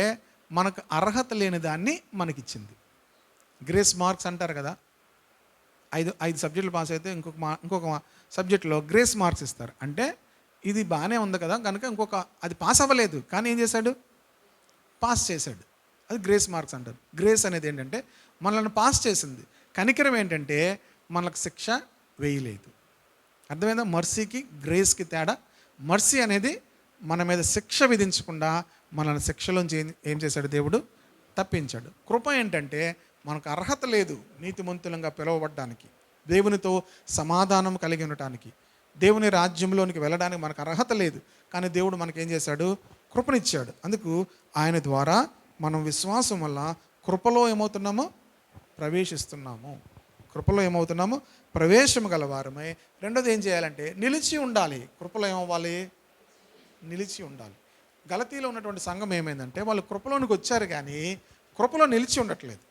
మనకు అర్హత లేని దాన్ని మనకిచ్చింది. గ్రేస్ మార్క్స్ అంటారు కదా, 5 సబ్జెక్టులు పాస్ అయితే ఇంకొక సబ్జెక్టులో గ్రేస్ మార్క్స్ ఇస్తారు. అంటే ఇది బాగానే ఉంది కదా కనుక అది పాస్ అవ్వలేదు కానీ ఏం చేశాడు? పాస్ చేశాడు. అది గ్రేస్ మార్క్స్ అంటారు. గ్రేస్ అనేది ఏంటంటే మనల్ని పాస్ చేసింది. కనికరం ఏంటంటే మనకు శిక్ష వేయలేదు. అర్థమైందా? మర్సీకి గ్రేస్కి తేడా. మర్సీ అనేది మన మీద శిక్ష విధించకుండా మనల్ని శిక్షలోంచి ఏం చేశాడు? దేవుడు తప్పించాడు. కృప ఏంటంటే మనకు అర్హత లేదు నీతిమంతులంగా పిలువబడడానికి, దేవునితో సమాధానం కలిగి ఉండటానికి, దేవుని రాజ్యంలోనికి వెళ్ళడానికి మనకు అర్హత లేదు. కానీ దేవుడు మనకేం చేశాడు? కృపనిచ్చాడు. అందుకు ఆయన ద్వారా మనం విశ్వాసం వల్ల కృపలో ఏమవుతున్నామో ప్రవేశిస్తున్నాము. కృపలో ఏమవుతున్నాము? ప్రవేశం గలవారమై. రెండోది ఏం చేయాలంటే నిలిచి ఉండాలి. కృపలో ఏమవ్వాలి? నిలిచి ఉండాలి. గలతీలో ఉన్నటువంటి సంఘం ఏమైందంటే వాళ్ళు కృపలోనికి వచ్చారు కానీ కృపలో నిలిచి ఉండట్లేదు.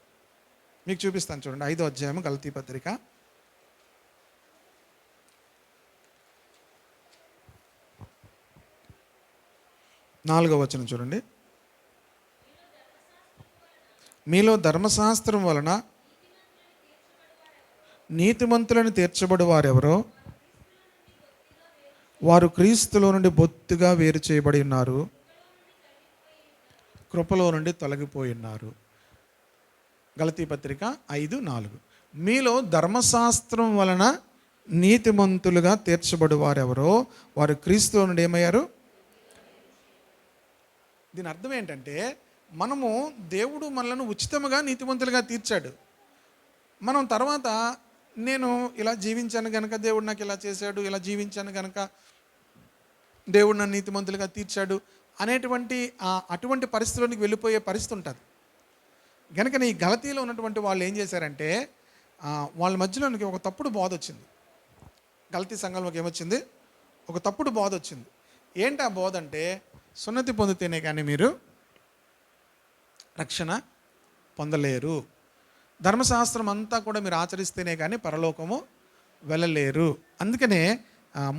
మీకు చూపిస్తాను చూడండి, 5వ అధ్యాయం గలతీ పత్రిక 4వ వచనం చూడండి. మీలో ధర్మశాస్త్రం వలన నీతిమంతులను తీర్చబడి వారెవరో వారు క్రీస్తులో నుండి బొత్తుగా వేరు చేయబడి ఉన్నారు, కృపలో నుండి తొలగిపోయి ఉన్నారు. గలతీ పత్రిక 5:4. మీలో ధర్మశాస్త్రం వలన నీతిమంతులుగా తీర్చబడి వారెవరో వారు క్రీస్తులో నుండి ఏమయ్యారు. దీని అర్థం ఏంటంటే, మనము దేవుడు మనలను ఉచితముగా నీతిమంతులుగా తీర్చాడు. మనం తర్వాత నేను ఇలా జీవించాను కనుక దేవుడు నాకు ఇలా చేశాడు, ఇలా జీవించాను కనుక దేవుడు నన్ను నీతిమంతులుగా తీర్చాడు అనేటువంటి అటువంటి పరిస్థితిలోనికి వెళ్ళిపోయే పరిస్థితి ఉంటుంది. కనుక ఈ గలతీలో ఉన్నటువంటి వాళ్ళు ఏం చేశారంటే, వాళ్ళ మధ్యలోనికి ఒక తప్పుడు బోధ వచ్చింది. గలతీ సంఘంలోకి ఏమొచ్చింది? ఒక తప్పుడు బోధ వచ్చింది. ఏంటి ఆ బోధ అంటే, సున్నతి పొందితేనే కానీ మీరు రక్షణ పొందలేరు, ధర్మశాస్త్రం అంతా కూడా మీరు ఆచరిస్తేనే కానీ పరలోకము వెళ్ళలేరు. అందుకనే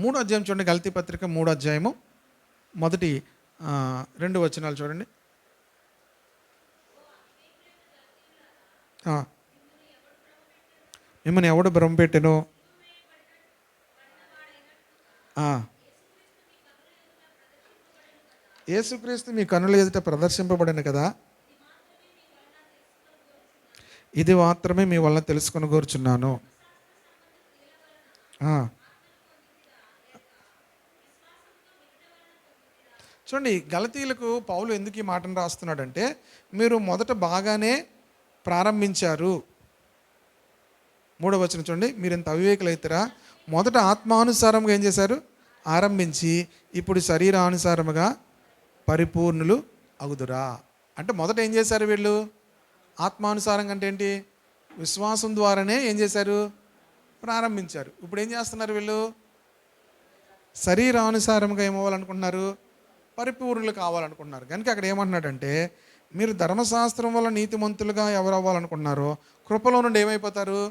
3వ అధ్యాయం చూడండి, గలతీ పత్రిక 3వ అధ్యాయము మొదటి 2 వచనాలు చూడండి. మిమ్మల్ని ఎవడు భ్రమ పెట్టెనో యేసుక్రీస్తు మీ కన్నుల ఎదుట ప్రదర్శింపబడిన కదా, ఇది మాత్రమే మీ వలన తెలుసుకొని కోరుచున్నాను. చూడండి, గలతీలకు పౌలు ఎందుకు ఈ మాటను రాస్తున్నాడంటే, మీరు మొదట బాగానే ప్రారంభించారు. 3వ వచనం చూడండి, మీరు ఇంత అవివేకులైతేరా, మొదట ఆత్మానుసారంగా ఏం చేశారు? ఆరంభించి ఇప్పుడు శరీరానుసారముగా పరిపూర్ణులు అగుదురా. అంటే మొదట ఏం చేశారు వీళ్ళు? ఆత్మానుసారంగా అంటే ఏంటి? విశ్వాసం ద్వారానే ఏం చేశారు? ప్రారంభించారు. ఇప్పుడు ఏం చేస్తున్నారు వీళ్ళు? శరీరానుసారంగా ఏమవ్వాలనుకుంటున్నారు? పరిపూర్ణులు కావాలనుకుంటున్నారు. కనుక అక్కడ ఏమంటున్నాడంటే, మీరు ధర్మశాస్త్రం వల్ల నీతిమంతులుగా ఎవరు అవ్వాలనుకుంటున్నారో కృపలో నుండి ఏమైపోతారు?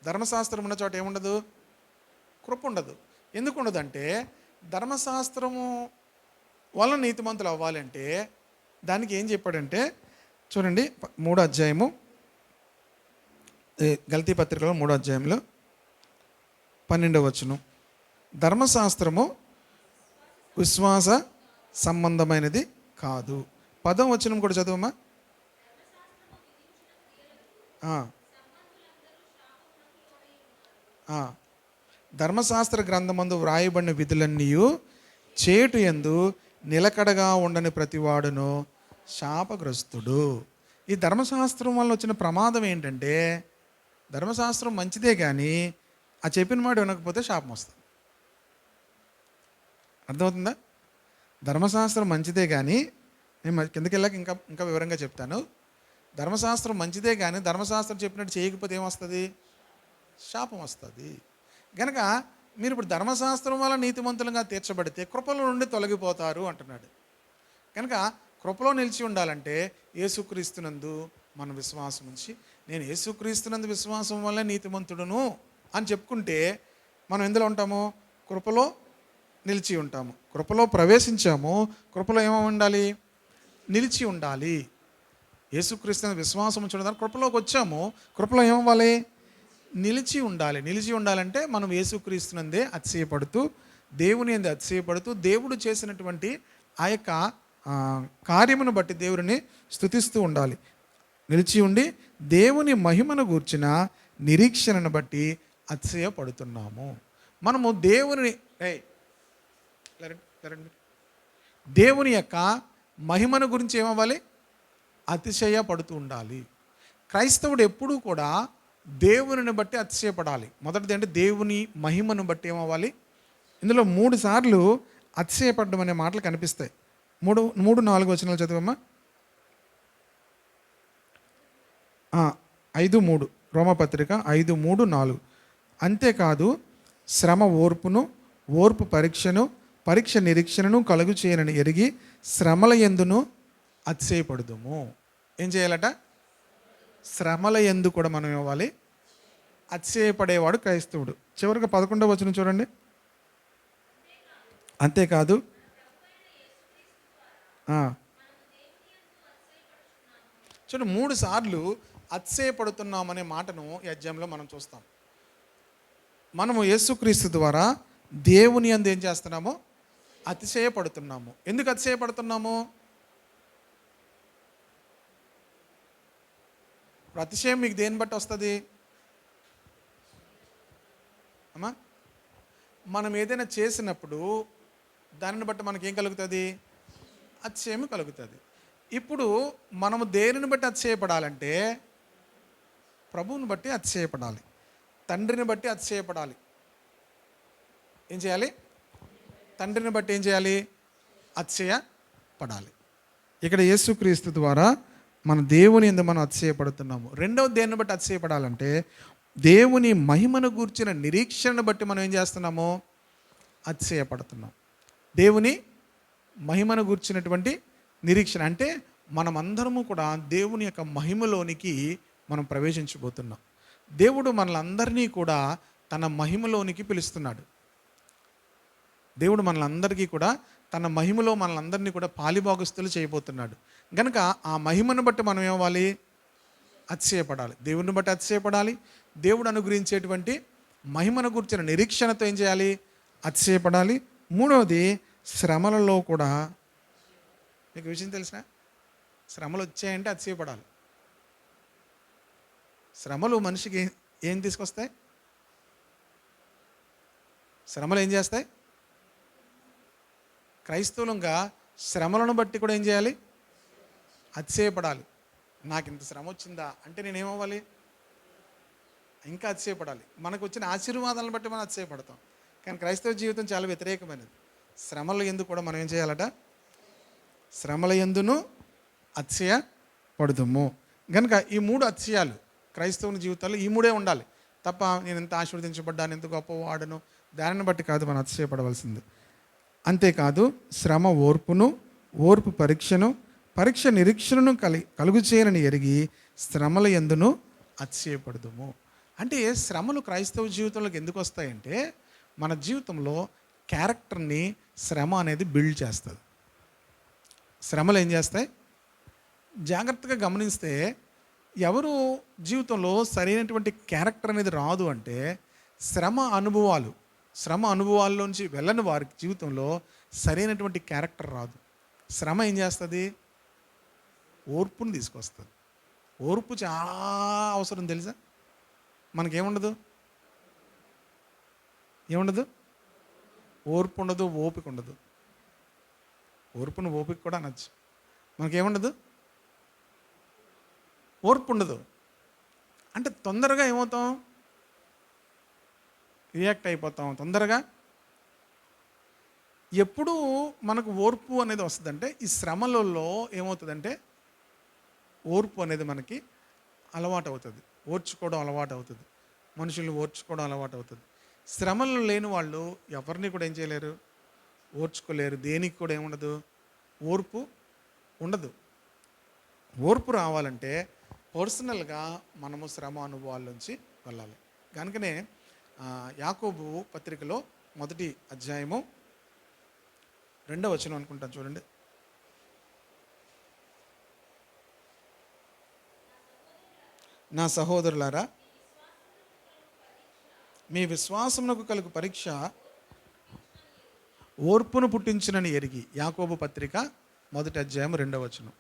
ధర్మశాస్త్రం ఉన్న చోట ఏముండదు? కృప ఉండదు. ఎందుకు ఉండదంటే, ధర్మశాస్త్రము వల్ల నీతిమంతులు అవ్వాలంటే దానికి ఏం చెప్పాడంటే, చూడండి 3వ అధ్యాయము గలతీ పత్రికలో 3వ అధ్యాయంలో 12వ వచనం, ధర్మశాస్త్రము విశ్వాస సంబంధమైనది కాదు. 10వ వచనం కూడా చదువమ్మా. ధర్మశాస్త్ర గ్రంథమందు వ్రాయబడిన విధులన్నీ చేటు యందు నిలకడగా ఉండని ప్రతివాడును శాపగ్రస్తుడు. ఈ ధర్మశాస్త్రం వల్ల వచ్చిన ప్రమాదం ఏంటంటే, ధర్మశాస్త్రం మంచిదే కానీ ఆ చెప్పిన మాట వినకపోతే శాపం వస్తుంది. అర్థమవుతుందా? ధర్మశాస్త్రం మంచిదే కానీ, నేను కిందకి వెళ్ళాక ఇంకా ఇంకా వివరంగా చెప్తాను. ధర్మశాస్త్రం మంచిదే కానీ ధర్మశాస్త్రం చెప్పినట్టు చేయకపోతే ఏమొస్తుంది? శాపం వస్తుంది. కనుక మీరు ఇప్పుడు ధర్మశాస్త్రం వల్ల నీతిమంతులుగా తీర్చబడితే కృపలో నుండి తొలగిపోతారు అంటున్నాడు. కనుక కృపలో నిలిచి ఉండాలంటే యేసుక్రీస్తునందు మన విశ్వాసం ఉంచి, నేను యేసుక్రీస్తునందు విశ్వాసం వల్ల నీతిమంతుడును అని చెప్పుకుంటే మనం ఎందులో ఉంటాము? కృపలో నిలిచి ఉంటాము. కృపలో ప్రవేశించాము, కృపలో ఏమై ఉండాలి? నిలిచి ఉండాలి. యేసుక్రీస్తునందు విశ్వాసం ఉంచడం కృపలోకి వచ్చాము, కృపలో ఏమవ్వాలి? నిలిచి ఉండాలి. నిలిచి ఉండాలంటే మనం యేసుక్రీస్తునందే అతిశయపడుతూ, దేవుని యందు అతిశయపడుతూ, దేవుడు చేసినటువంటి ఆ యొక్క కార్యమును బట్టి దేవుడిని స్తుతిస్తూ ఉండాలి. నిలిచి ఉండి దేవుని మహిమను గూర్చిన నిరీక్షణను బట్టి అతిశయపడుతున్నాము. మనము దేవుని యొక్క మహిమను గురించి ఏమవ్వాలి? అతిశయపడుతూ ఉండాలి. క్రైస్తవుడు ఎప్పుడూ కూడా దేవుని బట్టి అతిశయపడాలి. మొదటిది అంటే దేవుని మహిమను బట్టి ఏమవ్వాలి? ఇందులో 3 సార్లు అతిశయపడడం అనే మాటలు కనిపిస్తాయి. 3-4 వచనాలు చదివమ్మా. 5:3 రోమపత్రిక 5:3-4. అంతేకాదు శ్రమ ఓర్పును, ఓర్పు పరీక్షను, పరీక్ష నిరీక్షణను కలుగు చేయనని ఎరిగి శ్రమల యందును అతిశయపడుదుము. ఏం చేయాలట? శ్రమల యందు కూడా మనం ఇవ్వాలి. అతిశయపడేవాడు క్రైస్తవుడు. చివరిగా 11వ వచనం చూడండి. అంతేకాదు చూడండి, 3 సార్లు అతిశయపడుతున్నామనే మాటను ఈ అధ్యాయంలో మనం చూస్తాం. మనము యేసుక్రీస్తు ద్వారా దేవుని యందు ఏం చేస్తున్నాము? అతిశయపడుతున్నాము. ఎందుకు అతిశయపడుతున్నాము? ఇప్పుడు అతిశయం మీకు దేన్ని బట్టి వస్తుంది అమ్మా? మనం ఏదైనా చేసినప్పుడు దానిని బట్టి మనకేం కలుగుతుంది? అతిశయం కలుగుతుంది. ఇప్పుడు మనము దేనిని బట్టి అతిశయపడాలంటే ప్రభువుని బట్టి అతిశయపడాలి, తండ్రిని బట్టి అతిశయపడాలి. ఏం చేయాలి? తండ్రిని బట్టి ఏం చేయాలి? అతిశయపడాలి. ఇక్కడ యేసుక్రీస్తు ద్వారా మన దేవుని యందు మనం అతిశయపడుతున్నాము. రెండవ దేనిని బట్టి అతిశయపడాలంటే దేవుని మహిమను గూర్చిన నిరీక్షణను బట్టి మనం ఏం చేస్తున్నాము? అతిశయపడుతున్నాం. దేవుని మహిమను గూర్చినటువంటి నిరీక్షణ అంటే మనమందరము కూడా దేవుని యొక్క మహిమలోనికి మనం ప్రవేశించబోతున్నాం. దేవుడు మనలందరినీ కూడా తన మహిమలోనికి పిలుస్తున్నాడు. దేవుడు మనలందరికీ కూడా తన మహిమలో మనలందరినీ కూడా పాలిభాగస్తులు చేయబోతున్నాడు. కనుక ఆ మహిమను బట్టి మనం ఏమవ్వాలి? అతిశయపడాలి. దేవుడిని బట్టి అతిశయపడాలి. దేవుడు అనుగ్రహించేటువంటి మహిమను గురించిన నిరీక్షణతో ఏం చేయాలి? అతిశయపడాలి. మూడవది, శ్రమలలో కూడా. మీకు విషయం తెలిసిన శ్రమలు వచ్చాయంటే అతిశయపడాలి. శ్రమలు మనిషికి ఏం తీసుకొస్తాయి? శ్రమలు ఏం చేస్తాయి? క్రైస్తవులంగా శ్రమలను బట్టి కూడా ఏం చేయాలి? అతిశయపడాలి. నాకు ఇంత శ్రమ వచ్చిందా అంటే నేనేమవ్వాలి? ఇంకా అతిశయపడాలి. మనకు వచ్చిన ఆశీర్వాదాలను బట్టి మనం అతిశయపడతాం. కానీ క్రైస్తవ జీవితం చాలా వ్యతిరేకమైనది. శ్రమల యందు కూడా మనం ఏం చేయాలట? శ్రమల యందును అతిశయపడుదుము. కనుక ఈ మూడు అతిశయాలు క్రైస్తవుని జీవితాల్లో ఈ మూడే ఉండాలి తప్ప నేను ఎంత ఆశీర్వదించబడ్డాను, ఎంత గొప్పవాడను దానిని బట్టి కాదు మనం అతిశయపడవలసింది. అంతేకాదు శ్రమ ఓర్పును, ఓర్పు పరీక్షను, పరీక్ష నిరీక్షణను కలుగు చేయనని ఎరిగి శ్రమల యందును అతిశయపడుదుము. అంటే శ్రమలు క్రైస్తవ జీవితంలోకి ఎందుకు వస్తాయంటే మన జీవితంలో క్యారెక్టర్ని శ్రమ అనేది బిల్డ్ చేస్తుంది. శ్రమలు ఏం చేస్తాయి? జాగ్రత్తగా గమనిస్తే ఎవరు జీవితంలో సరైనటువంటి క్యారెక్టర్ అనేది రాదు అంటే శ్రమ అనుభవాల్లోంచి వెళ్ళని వారికి జీవితంలో సరైనటువంటి క్యారెక్టర్ రాదు. శ్రమ ఏం చేస్తుంది? ఓర్పుని తీసుకొస్తుంది. ఓర్పు చాలా అవసరం తెలుసా? మనకేముండదు? ఏముండదు? ఓర్పు ఉండదు, ఓపిక ఉండదు. ఓర్పును ఓపిక కూడా అనొచ్చు. మనకేముండదు? ఓర్పు ఉండదు. అంటే తొందరగా ఏమవుతాం? రియాక్ట్ అయిపోతాం తొందరగా. ఎప్పుడు మనకు ఓర్పు అనేది వస్తుందంటే ఈ శ్రమలలో ఏమవుతుందంటే ఓర్పు అనేది మనకి అలవాటు అవుతుంది, ఓర్చుకోవడం అలవాటు అవుతుంది, మనుషులు ఓర్చుకోవడం అలవాటు అవుతుంది. శ్రమలు లేని వాళ్ళు ఎవరిని కూడా ఏం చేయలేరు? ఓర్చుకోలేరు. దేనికి కూడా ఏముండదు? ఓర్పు ఉండదు. ఓర్పు రావాలంటే పర్సనల్గా మనము శ్రమ అనుభవాల్లోంచి వెళ్ళాలి. కనుకనే యాకోబు పత్రికలో 1వ అధ్యాయము 2వ వచనం అనుకుంటాను చూడండి. నా సహోదరులారా, మీ విశ్వాసమునకు కలుగు పరీక్ష ఓర్పును పుట్టించునని ఎరిగి. యాకోబు పత్రిక 1వ అధ్యాయం 2వ వచనం.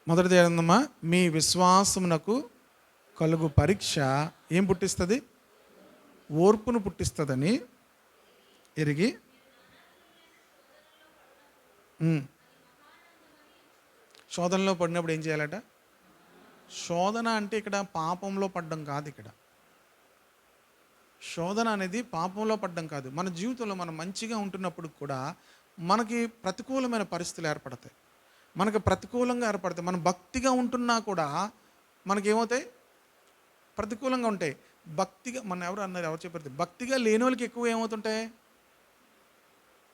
మొదటిది ఏందమ్మా? మీ విశ్వాసమునకు కలుగు పరీక్ష ఏం పుట్టిస్తుంది? ఓర్పును పుట్టిస్తుందని ఎరిగి. శోధనలో పడినప్పుడు ఏం చేయాలట? శోధన అంటే ఇక్కడ పాపంలో పడ్డం కాదు. ఇక్కడ శోధన అనేది పాపంలో పడ్డం కాదు. మన జీవితంలో మనం మంచిగా ఉంటున్నప్పుడు కూడా మనకి ప్రతికూలమైన పరిస్థితులు ఏర్పడతాయి. మనకు ప్రతికూలంగా ఏర్పడతాయి. మనం భక్తిగా ఉంటున్నా కూడా మనకేమవుతాయి? ప్రతికూలంగా ఉంటాయి. భక్తిగా మన ఎవరు చెప్పారు? భక్తిగా లేని వాళ్ళకి ఎక్కువ ఏమవుతుంటాయి?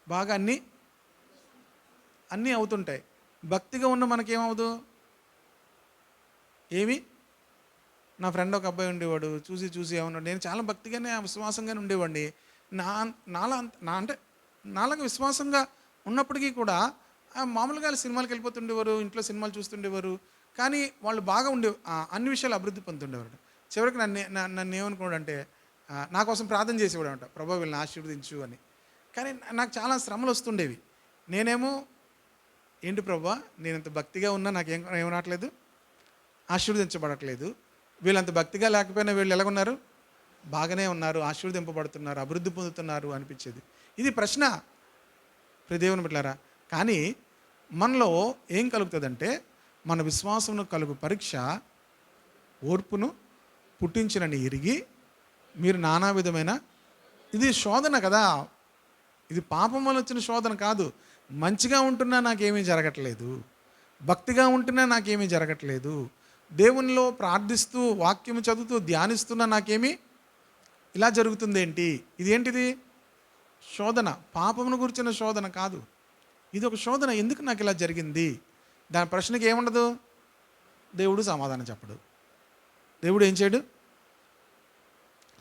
బాగా అన్నీ అవుతుంటాయి. భక్తిగా ఉన్న మనకేమవుదు? ఏమి? నా ఫ్రెండ్ ఒక అబ్బాయి ఉండేవాడు, చూసి ఏమన్నాడు, నేను చాలా భక్తిగానే విశ్వాసంగానే ఉండేవాడిని. నాలాగా విశ్వాసంగా ఉన్నప్పటికీ కూడా మామూలుగా సినిమాలకు వెళ్ళిపోతుండేవారు, ఇంట్లో సినిమాలు చూస్తుండేవారు. కానీ వాళ్ళు బాగా అన్ని విషయాలు అభివృద్ధి పొందుతుండేవారు. చివరికి నన్ను ఏమనుకున్నాడంటే నా కోసం ప్రార్థన చేసేవాడు అంట, ప్రభా వీళ్ళని ఆశీర్వదించు అని. కానీ నాకు చాలా శ్రమలు వస్తుండేవి. నేనేమో ఏంటి ప్రభా, నేను ఇంత భక్తిగా ఉన్నా ఏం రావట్లేదు, ఆశీర్వదించబడట్లేదు. వీళ్ళంత భక్తిగా లేకపోయినా వీళ్ళు ఎలాగున్నారు, బాగానే ఉన్నారు, ఆశీర్వదింపబడుతున్నారు, అభివృద్ధి పొందుతున్నారు అనిపించేది. ఇది ప్రశ్న దేవుని బిడ్డలారా. కానీ మనలో ఏం కలుగుతుందంటే, మన విశ్వాసమును కలుగు పరీక్ష ఓర్పును పుట్టించినని ఎరిగి మీరు నానా విధమైన, ఇది శోధన కదా, ఇది పాపం వల్ల వచ్చిన శోధన కాదు. మంచిగా ఉంటున్నా నాకేమీ జరగట్లేదు, భక్తిగా ఉంటున్నా నాకేమీ జరగట్లేదు, దేవునిలో ప్రార్థిస్తూ వాక్యం చదువుతూ ధ్యానిస్తున్నా నాకేమీ ఇలా జరుగుతుంది ఏంటి, ఇదేంటిది శోధన. పాపమును గురించిన శోధన కాదు, ఇది ఒక శోధన. ఎందుకు నాకు ఇలా జరిగింది, దాని ప్రశ్నకి ఏముండదు, దేవుడు సమాధానం చెప్పడు. దేవుడు ఏం చేయడు,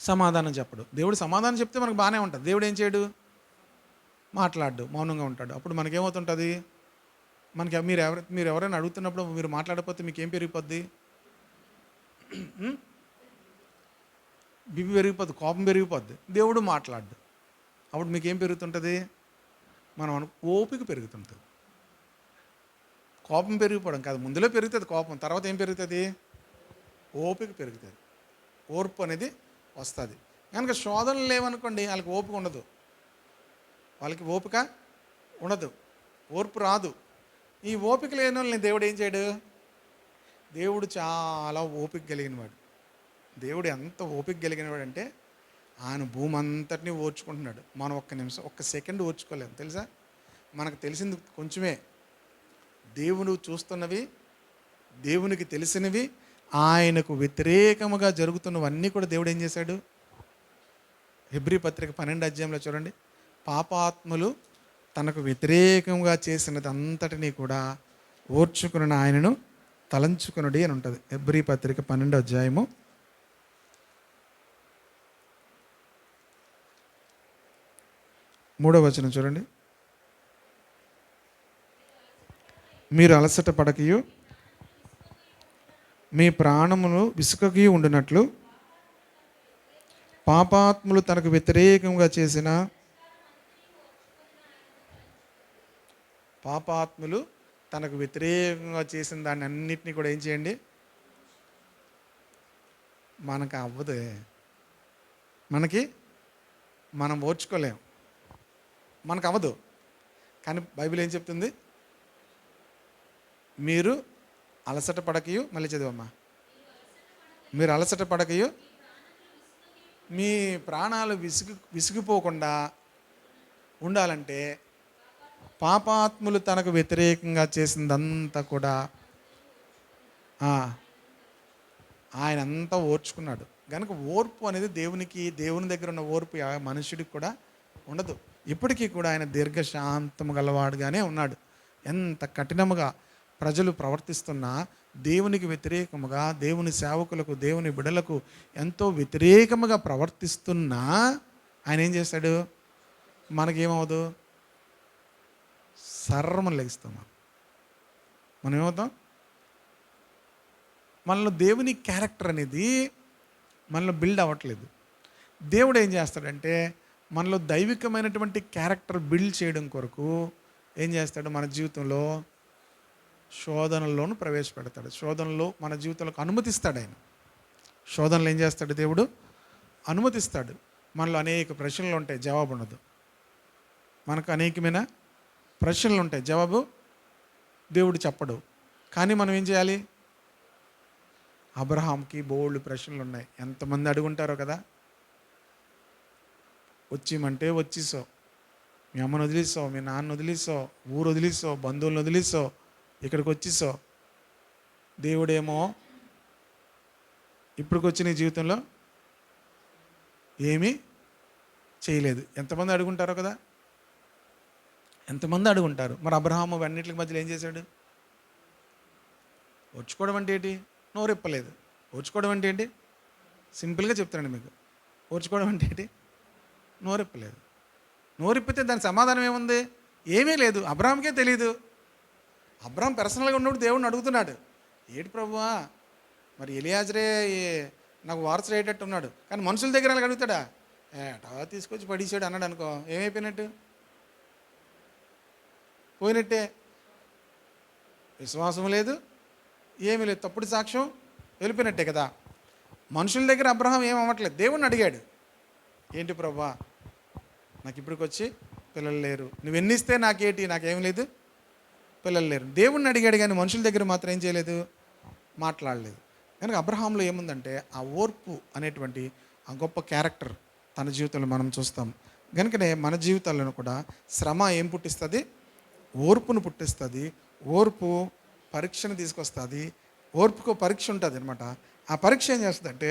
సమాధానం చెప్పడు. దేవుడు సమాధానం చెప్తే మనకు బాగానే ఉంటుంది. దేవుడు ఏం చేయడు, మాట్లాడు, మౌనంగా ఉంటాడు. అప్పుడు మనకేమవుతుంటుంది, మీరు ఎవరైనా అడుగుతున్నప్పుడు మీరు మాట్లాడకపోతే మీకు ఏం పెరిగిపోద్ది, బిపి పెరిగిపోద్ది, కోపం పెరిగిపోద్ది. దేవుడు మాట్లాడు, అప్పుడు మీకు ఏం పెరుగుతుంటుంది, ఓపిక పెరుగుతుంటుంది. కోపం పెరిగిపోవడం కాదు, ముందులో పెరుగుతుంది కోపం, తర్వాత ఏం పెరుగుతుంది, ఓపిక పెరుగుతుంది, ఓర్పు అనేది వస్తుంది. కనుక శోధనలు లేవనుకోండి, వాళ్ళకి ఓపిక ఉండదు, వాళ్ళకి ఓపిక ఉండదు, ఓర్పు రాదు. ఈ ఓపిక లేని వాళ్ళని దేవుడు ఏం చేయడు, దేవుడు చాలా ఓపిక కలిగినవాడు. దేవుడు ఎంత ఓపిక కలిగినవాడు అంటే, ఆయన భూమి అంతటినీ ఓర్చుకుంటున్నాడు. మనం ఒక్క నిమిషం, ఒక్క సెకండ్ ఓర్చుకోలేము తెలుసా. మనకు తెలిసింది కొంచెమే, దేవుడు చూస్తున్నవి, దేవునికి తెలిసినవి, ఆయనకు వ్యతిరేకముగా జరుగుతున్నవన్నీ కూడా దేవుడు ఏం చేశాడు. హెబ్రీ పత్రిక 12 అధ్యాయంలో చూడండి, పాపాత్ములు తనకు వ్యతిరేకంగా చేసినది అంతటినీ కూడా ఓర్చుకుని ఆయనను తలంచుకునుడి అని ఉంటుంది. హెబ్రీ పత్రిక 12 అధ్యాయము 3వ వచనం చూడండి. మీరు అలసట పడకయు మీ ప్రాణమును విసుకకి ఉండినట్లు పాపాత్ములు తనకు వ్యతిరేకంగా చేసిన దాన్ని అన్నిటినీ కూడా ఏం చేయండి. మనకు అవ్వదు, మనం ఓర్చుకోలేం, మనకు అవ్వదు. కానీ బైబిల్ ఏం చెప్తుంది, మీరు అలసట పడకయు, మళ్ళీ చదివమ్మా, మీరు అలసట పడకయు మీ ప్రాణాలు విసిగిపోకుండా ఉండాలంటే పాపాత్ములు తనకు వ్యతిరేకంగా చేసిందంతా కూడా ఆయన అంతా ఓర్చుకున్నాడు. కనుక ఓర్పు అనేది దేవుని దగ్గర ఉన్న ఓర్పు మనుషుడికి కూడా ఉండదు. ఇప్పటికీ కూడా ఆయన దీర్ఘశాంతము గలవాడుగానే ఉన్నాడు. ఎంత కఠినముగా ప్రజలు ప్రవర్తిస్తున్నా, దేవునికి వ్యతిరేకముగా, దేవుని సేవకులకు, దేవుని బిడలకు ఎంతో వ్యతిరేకముగా ప్రవర్తిస్తున్నా ఆయన ఏం చేస్తాడు, మనకేమవుదు, సర్రమని లెగిస్తాం. మనం ఏమవుతాం, మనలో దేవుని క్యారెక్టర్ అనేది మనలో బిల్డ్ అవ్వట్లేదు. దేవుడు ఏం చేస్తాడంటే, మనలో దైవికమైనటువంటి క్యారెక్టర్ బిల్డ్ చేయడం కొరకు ఏం చేస్తాడు, మన జీవితంలో శోధనల్లోనూ ప్రవేశపెడతాడు. శోధనలో మన జీవితంలోకి అనుమతిస్తాడు. ఆయన శోధనలు ఏం చేస్తాడు, దేవుడు అనుమతిస్తాడు. మనలో అనేక ప్రశ్నలు ఉంటాయి, జవాబు ఉండదు. మనకు అనేకమైన ప్రశ్నలు ఉంటాయి, జవాబు దేవుడు చెప్పడు. కానీ మనం ఏం చేయాలి, అబ్రహాంకి బోల్డ్ ప్రశ్నలు ఉన్నాయి. ఎంతమంది అడుగుంటారో కదా, వచ్చేయమంటే వచ్చేసావు, మీ అమ్మను వదిలేసావు, మీ నాన్న వదిలేసావు, ఊరు వదిలేసావు, బంధువులను వదిలేసావు, ఇక్కడికి వచ్చేసావు. దేవుడేమో ఇప్పటికొచ్చి నీ జీవితంలో ఏమీ చేయలేదు. ఎంతమంది అడుగుంటారో కదా, ఎంతమంది అడుగుంటారు. మరి అబ్రహాము అన్నింటి మధ్యలో ఏం చేశాడు, ఓర్చుకోవడం అంటే ఏంటి, నోరెప్పలేదు. ఓర్చుకోవడం అంటే ఏంటి, సింపుల్గా చెప్తానండి మీకు. ఓర్చుకోవడం అంటే ఏంటి, నోరెప్పలేదు. నోరెప్పితే దాని సమాధానం ఏముంది, ఏమీ లేదు. అబ్రహాంకే తెలియదు, అబ్రహాం పర్సనల్గా ఉన్నప్పుడు దేవుడిని అడుగుతున్నాడు, ఏడు ప్రభువా మరి ఎలియాజరే నాకు వారసుడు అయ్యేటట్టు ఉన్నాడు, కానీ మనుషుల దగ్గర అలాగ అడుగుతాడా? ఏటా తీసుకొచ్చి పడేసాడు అన్నాడు అనుకో, ఏమైపోయినట్టు? పోయినట్టే. విశ్వాసం లేదు, ఏమీ లేదు, తప్పుడు సాక్ష్యం, వెళ్ళిపోయినట్టే కదా. మనుషుల దగ్గర అబ్రహాం ఏం అవ్వట్లేదు, దేవుణ్ణి అడిగాడు, ఏంటి ప్రభువా నాకు ఇప్పటికొచ్చి పిల్లలు లేరు, నువ్వు ఎన్నిస్తే నాకేంటి, నాకేం లేదు, పిల్లలు లేరు. దేవుణ్ణి అడిగాడు కానీ మనుషుల దగ్గర మాత్రం ఏం చేయలేదు, మాట్లాడలేదు. కనుక అబ్రహాంలో ఏముందంటే ఆ ఓర్పు అనేటువంటి ఆ గొప్ప క్యారెక్టర్ తన జీవితంలో మనం చూస్తాం. కనుకనే మన జీవితాలను కూడా శ్రమ ఏం పుట్టిస్తుంది, ఓర్పును పుట్టిస్తుంది. ఓర్పు పరీక్షను తీసుకొస్తుంది. ఓర్పుకు పరీక్ష ఉంటుంది అనమాట. ఆ పరీక్ష ఏం చేస్తుందంటే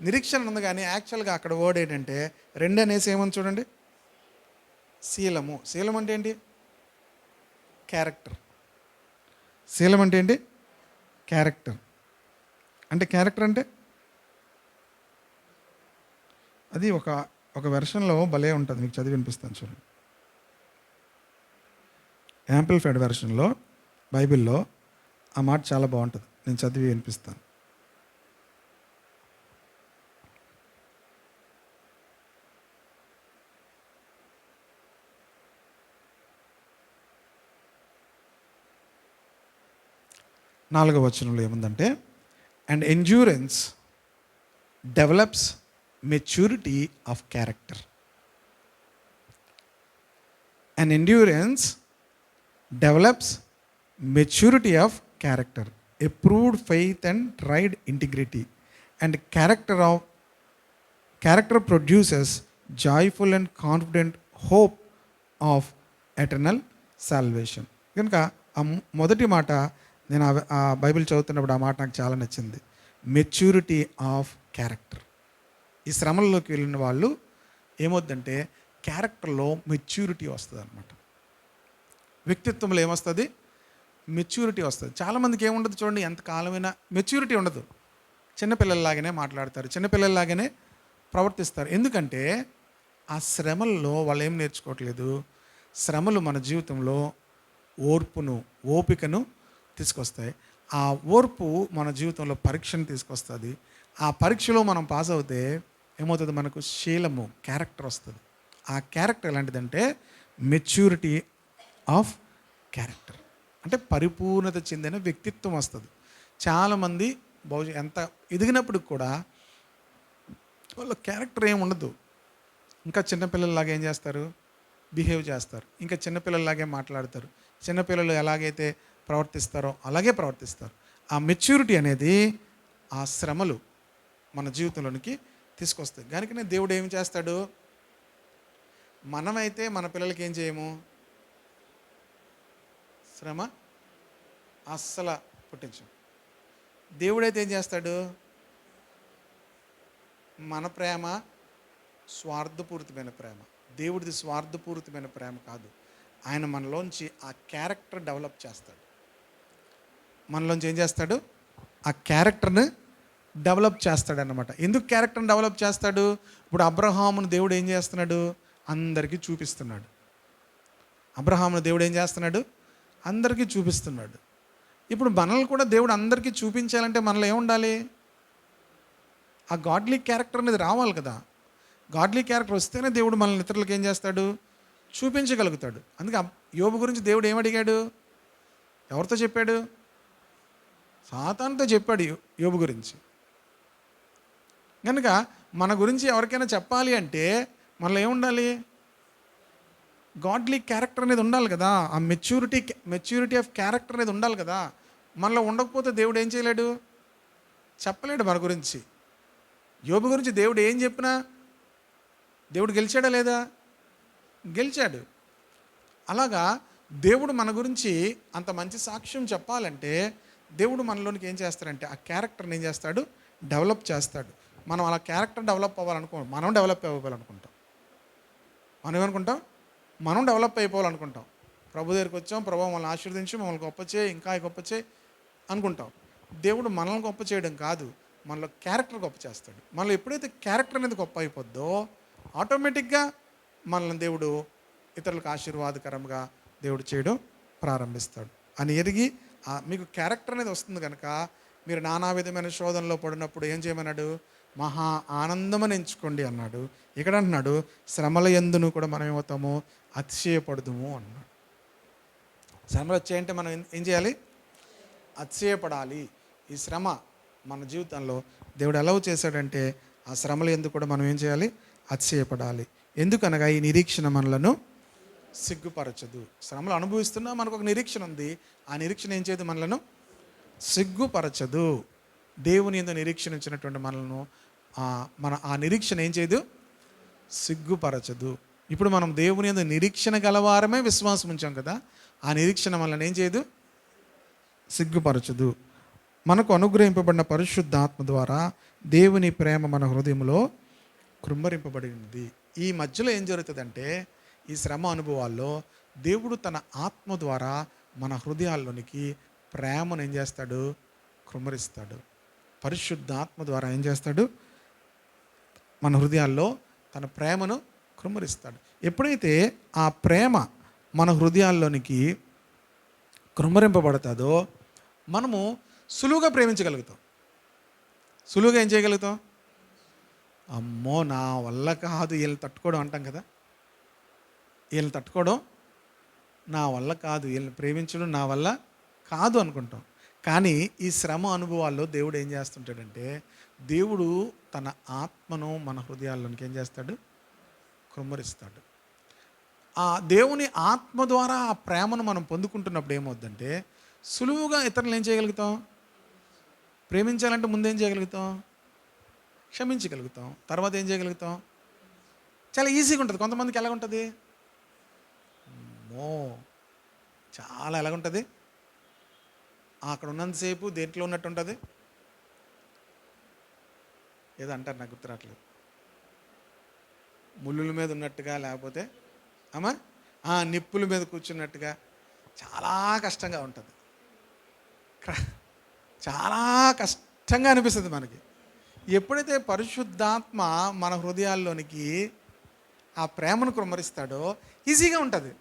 నిరీక్షణ ఉంది, కానీ యాక్చువల్గా అక్కడ వర్డ్ ఏంటంటే రెండు అనేసి ఏమని చూడండి, శీలము. శీలం అంటే ఏంటి? క్యారెక్టర్. శీలం అంటే ఏంటి? క్యారెక్టర్. అంటే క్యారెక్టర్ అంటే అది ఒక వెర్షన్లో భలే ఉంటుంది, మీకు చదివి వినిపిస్తాను చూడండి. యాంప్లిఫైడ్ వెర్షన్లో బైబిల్లో ఆ మాట చాలా బాగుంటుంది, నేను చదివి వినిపిస్తాను. నాలుగవ వచనంలో ఏముందంటే, and endurance develops maturity of character. And endurance develops maturity of character, approved faith and tried integrity, and character produces joyful and confident hope of eternal salvation. కనుక ఆ మొదటి మాట నేను ఆ బైబిల్ చదువుతున్నప్పుడు ఆ మాట నాకు చాలా నచ్చింది, మెచ్యూరిటీ ఆఫ్ క్యారెక్టర్. ఈ శ్రమల్లోకి వెళ్ళిన వాళ్ళు ఏమవుద్దంటే క్యారెక్టర్లో మెచ్యూరిటీ వస్తుంది అనమాట. వ్యక్తిత్వంలో ఏమొస్తుంది, మెచ్యూరిటీ వస్తుంది. చాలామందికి ఏముండదు చూడండి, ఎంతకాలమైనా మెచ్యూరిటీ ఉండదు. చిన్నపిల్లల్లాగానే మాట్లాడతారు, చిన్నపిల్లల్లాగానే ప్రవర్తిస్తారు. ఎందుకంటే ఆ శ్రమల్లో వాళ్ళు ఏం నేర్చుకోవట్లేదు. శ్రమలు మన జీవితంలో ఓర్పును, ఓపికను తీసుకొస్తాయి. ఆ ఓర్పు మన జీవితంలో పరీక్షను తీసుకొస్తుంది. ఆ పరీక్షలో మనం పాస్ అవుతే ఏమవుతుంది, మనకు శీలము, క్యారెక్టర్ వస్తుంది. ఆ క్యారెక్టర్ ఎలాంటిదంటే మెచ్యూరిటీ ఆఫ్ క్యారెక్టర్, అంటే పరిపూర్ణత చెందిన వ్యక్తిత్వం వస్తుంది. చాలామంది ఎంత ఎదిగినప్పుడు కూడా వాళ్ళ క్యారెక్టర్ ఏమి ఉండదు. ఇంకా చిన్నపిల్లల్లాగా ఏం చేస్తారు, బిహేవ్ చేస్తారు, ఇంకా చిన్నపిల్లల్లాగే మాట్లాడతారు, చిన్నపిల్లలు ఎలాగైతే ప్రవర్తిస్తారో అలాగే ప్రవర్తిస్తారు. ఆ మెచ్యూరిటీ అనేది ఆ శ్రమలు మన జీవితంలోనికి తీసుకొస్తాయి. కనుకనే దేవుడు ఏం చేస్తాడు, మనమైతే మన పిల్లలకి ఏం చేయము, శ్రమ అస్సలు పుట్టించం. దేవుడైతే ఏం చేస్తాడు, మన ప్రేమ స్వార్థపూరితమైన ప్రేమ. దేవుడిది స్వార్థపూరితమైన ప్రేమ కాదు. ఆయన మనలోంచి ఆ క్యారెక్టర్ డెవలప్ చేస్తాడు. మనలోంచి ఏం చేస్తాడు, ఆ క్యారెక్టర్ని డెవలప్ చేస్తాడు అన్నమాట. ఎందుకు క్యారెక్టర్ని డెవలప్ చేస్తాడు? ఇప్పుడు అబ్రహామును దేవుడు ఏం చేస్తున్నాడు, అందరికీ చూపిస్తున్నాడు. అబ్రహామును దేవుడు ఏం చేస్తున్నాడు, అందరికీ చూపిస్తున్నాడు. ఇప్పుడు మనల్ని కూడా దేవుడు అందరికీ చూపించాలంటే మనలో ఏముండాలి, ఆ గాడ్లీ క్యారెక్టర్ అనేది రావాలి కదా. గాడ్లీ క్యారెక్టర్ వస్తేనే దేవుడు మనల్ని ఇతరులకు ఏం చేస్తాడు, చూపించగలుగుతాడు. అందుకే యోబు గురించి దేవుడు ఏమడిగాడు, ఎవరితో చెప్పాడు, సాతానుతో చెప్పాడు యోబు గురించి. కనుక మన గురించి ఎవరికైనా చెప్పాలి అంటే మనలో ఏముండాలి, గాడ్లీ క్యారెక్టర్ అనేది ఉండాలి కదా. ఆ మెచ్యూరిటీ ఆఫ్ క్యారెక్టర్ అనేది ఉండాలి కదా. మనలో ఉండకపోతే దేవుడు ఏం చేయలేడు, చెప్పలేడు మన గురించి. యోబు గురించి దేవుడు ఏం చెప్పినా దేవుడు గెలిచాడా లేదా, గెలిచాడు. అలాగా దేవుడు మన గురించి అంత మంచి సాక్ష్యం చెప్పాలంటే దేవుడు మనలోనికి ఏం చేస్తాడంటే ఆ క్యారెక్టర్ని ఏం చేస్తాడు, డెవలప్ చేస్తాడు. మనం అలా క్యారెక్టర్ డెవలప్ మనం డెవలప్ అవ్వాలనుకుంటాం. మనం ఏమనుకుంటాం, మనం డెవలప్ అయిపోవాలనుకుంటాం. ప్రభు దగ్గరికి వచ్చాం, ప్రభు మమ్మల్ని ఆశీర్వదించి మమ్మల్ని గొప్ప చేయి, ఇంకా గొప్ప చేయి అనుకుంటాం. దేవుడు మనల్ని గొప్ప చేయడం కాదు, మనలో క్యారెక్టర్ గొప్ప చేస్తాడు. మనలో ఎప్పుడైతే క్యారెక్టర్ అనేది గొప్ప అయిపోద్దో ఆటోమేటిక్గా మనల్ని దేవుడు ఇతరులకు ఆశీర్వాదకరంగా దేవుడు చేయడం ప్రారంభిస్తాడు. అని ఎరిగి మీకు క్యారెక్టర్ అనేది వస్తుంది కనుక మీరు నానా విధమైన శోధనలో పడినప్పుడు ఏం చేయమన్నాడు? మహా ఆనందమని ఎంచుకోండి అన్నాడు. ఇక్కడ అంటున్నాడు శ్రమల యందును కూడా మనం ఏమవుతాము? అతిశయపడదుము అన్నాడు. శ్రమలు వచ్చాయంటే మనం ఏం చేయాలి? అతిశయపడాలి. ఈ శ్రమ మన జీవితంలో దేవుడు ఎలా చేశాడంటే ఆ శ్రమల యందు కూడా మనం ఏం చేయాలి? అతిశయపడాలి. ఎందుకనగా ఈ నిరీక్షణ మనలను సిగ్గుపరచదు. శ్రమలు అనుభవిస్తున్నా మనకు ఒక నిరీక్షణ ఉంది. ఆ నిరీక్షణ ఏం చేయదు? మనలను సిగ్గుపరచదు. దేవుని యందు నిరీక్షణ ఇచ్చినటువంటి మనలను ఆ నిరీక్షణ ఏం చేయదు? సిగ్గుపరచదు. ఇప్పుడు మనం దేవుని యందు నిరీక్షణ గలవారమే విశ్వాసం ఉంచాం కదా, ఆ నిరీక్షణ మనల్ని ఏం చేయదు? సిగ్గుపరచదు. మనకు అనుగ్రహింపబడిన పరిశుద్ధాత్మ ద్వారా దేవుని ప్రేమ మన హృదయంలో కృమ్మరింపబడింది. ఈ మధ్యలో ఏం జరుగుతుందంటే ఈ శ్రమ అనుభవాల్లో దేవుడు తన ఆత్మ ద్వారా మన హృదయాల్లోనికి ప్రేమను ఏం చేస్తాడు? కృమ్మరిస్తాడు. పరిశుద్ధాత్మ ద్వారా ఏం చేస్తాడు? మన హృదయాల్లో తన ప్రేమను కృమ్మరిస్తాడు. ఎప్పుడైతే ఆ ప్రేమ మన హృదయాల్లోనికి కృమ్మరింపబడుతుందో మనము సులువుగా ప్రేమించగలుగుతాం. సులువుగా ఏం చేయగలుగుతాం? అమ్మో నా వల్ల కాదు వీళ్ళని తట్టుకోవడం అంటాం కదా, వీళ్ళని తట్టుకోవడం నా వల్ల కాదు, వీళ్ళని ప్రేమించడం నా వల్ల కాదు అనుకుంటాం. కానీ ఈ శ్రమ అనుభవాల్లో దేవుడు ఏం చేస్తుంటాడంటే దేవుడు తన ఆత్మను మన హృదయాల్లోనికి ఏం చేస్తాడు? కృమ్మరిస్తాడు. ఆ దేవుని ఆత్మ ద్వారా ఆ ప్రేమను మనం పొందుకుంటున్నప్పుడు ఏమవుద్దంటే సులువుగా ఇతరులను ఏం చేయగలుగుతాం? ప్రేమించాలంటే ముందేం చేయగలుగుతాం? క్షమించగలుగుతాం. తర్వాత ఏం చేయగలుగుతాం? చాలా ఈజీగా ఉంటుంది. కొంతమందికి ఎలాగ ఉంటుంది? చాలా ఎలాగుంటుంది? అక్కడ ఉన్నంతసేపు దేంట్లో ఉన్నట్టు ఉంటుంది? ఏదో అంటారు, నాకు గుర్తు రావట్లేదు. ముళ్ళుల మీద ఉన్నట్టుగా, లేకపోతే నిప్పుల మీద కూర్చున్నట్టుగా చాలా కష్టంగా ఉంటుంది. చాలా కష్టంగా అనిపిస్తుంది మనకి. ఎప్పుడైతే పరిశుద్ధాత్మ మన హృదయాల్లోనికి ఆ ప్రేమను కృమ్మరిస్తాడో ఈజీగా ఉంటుంది.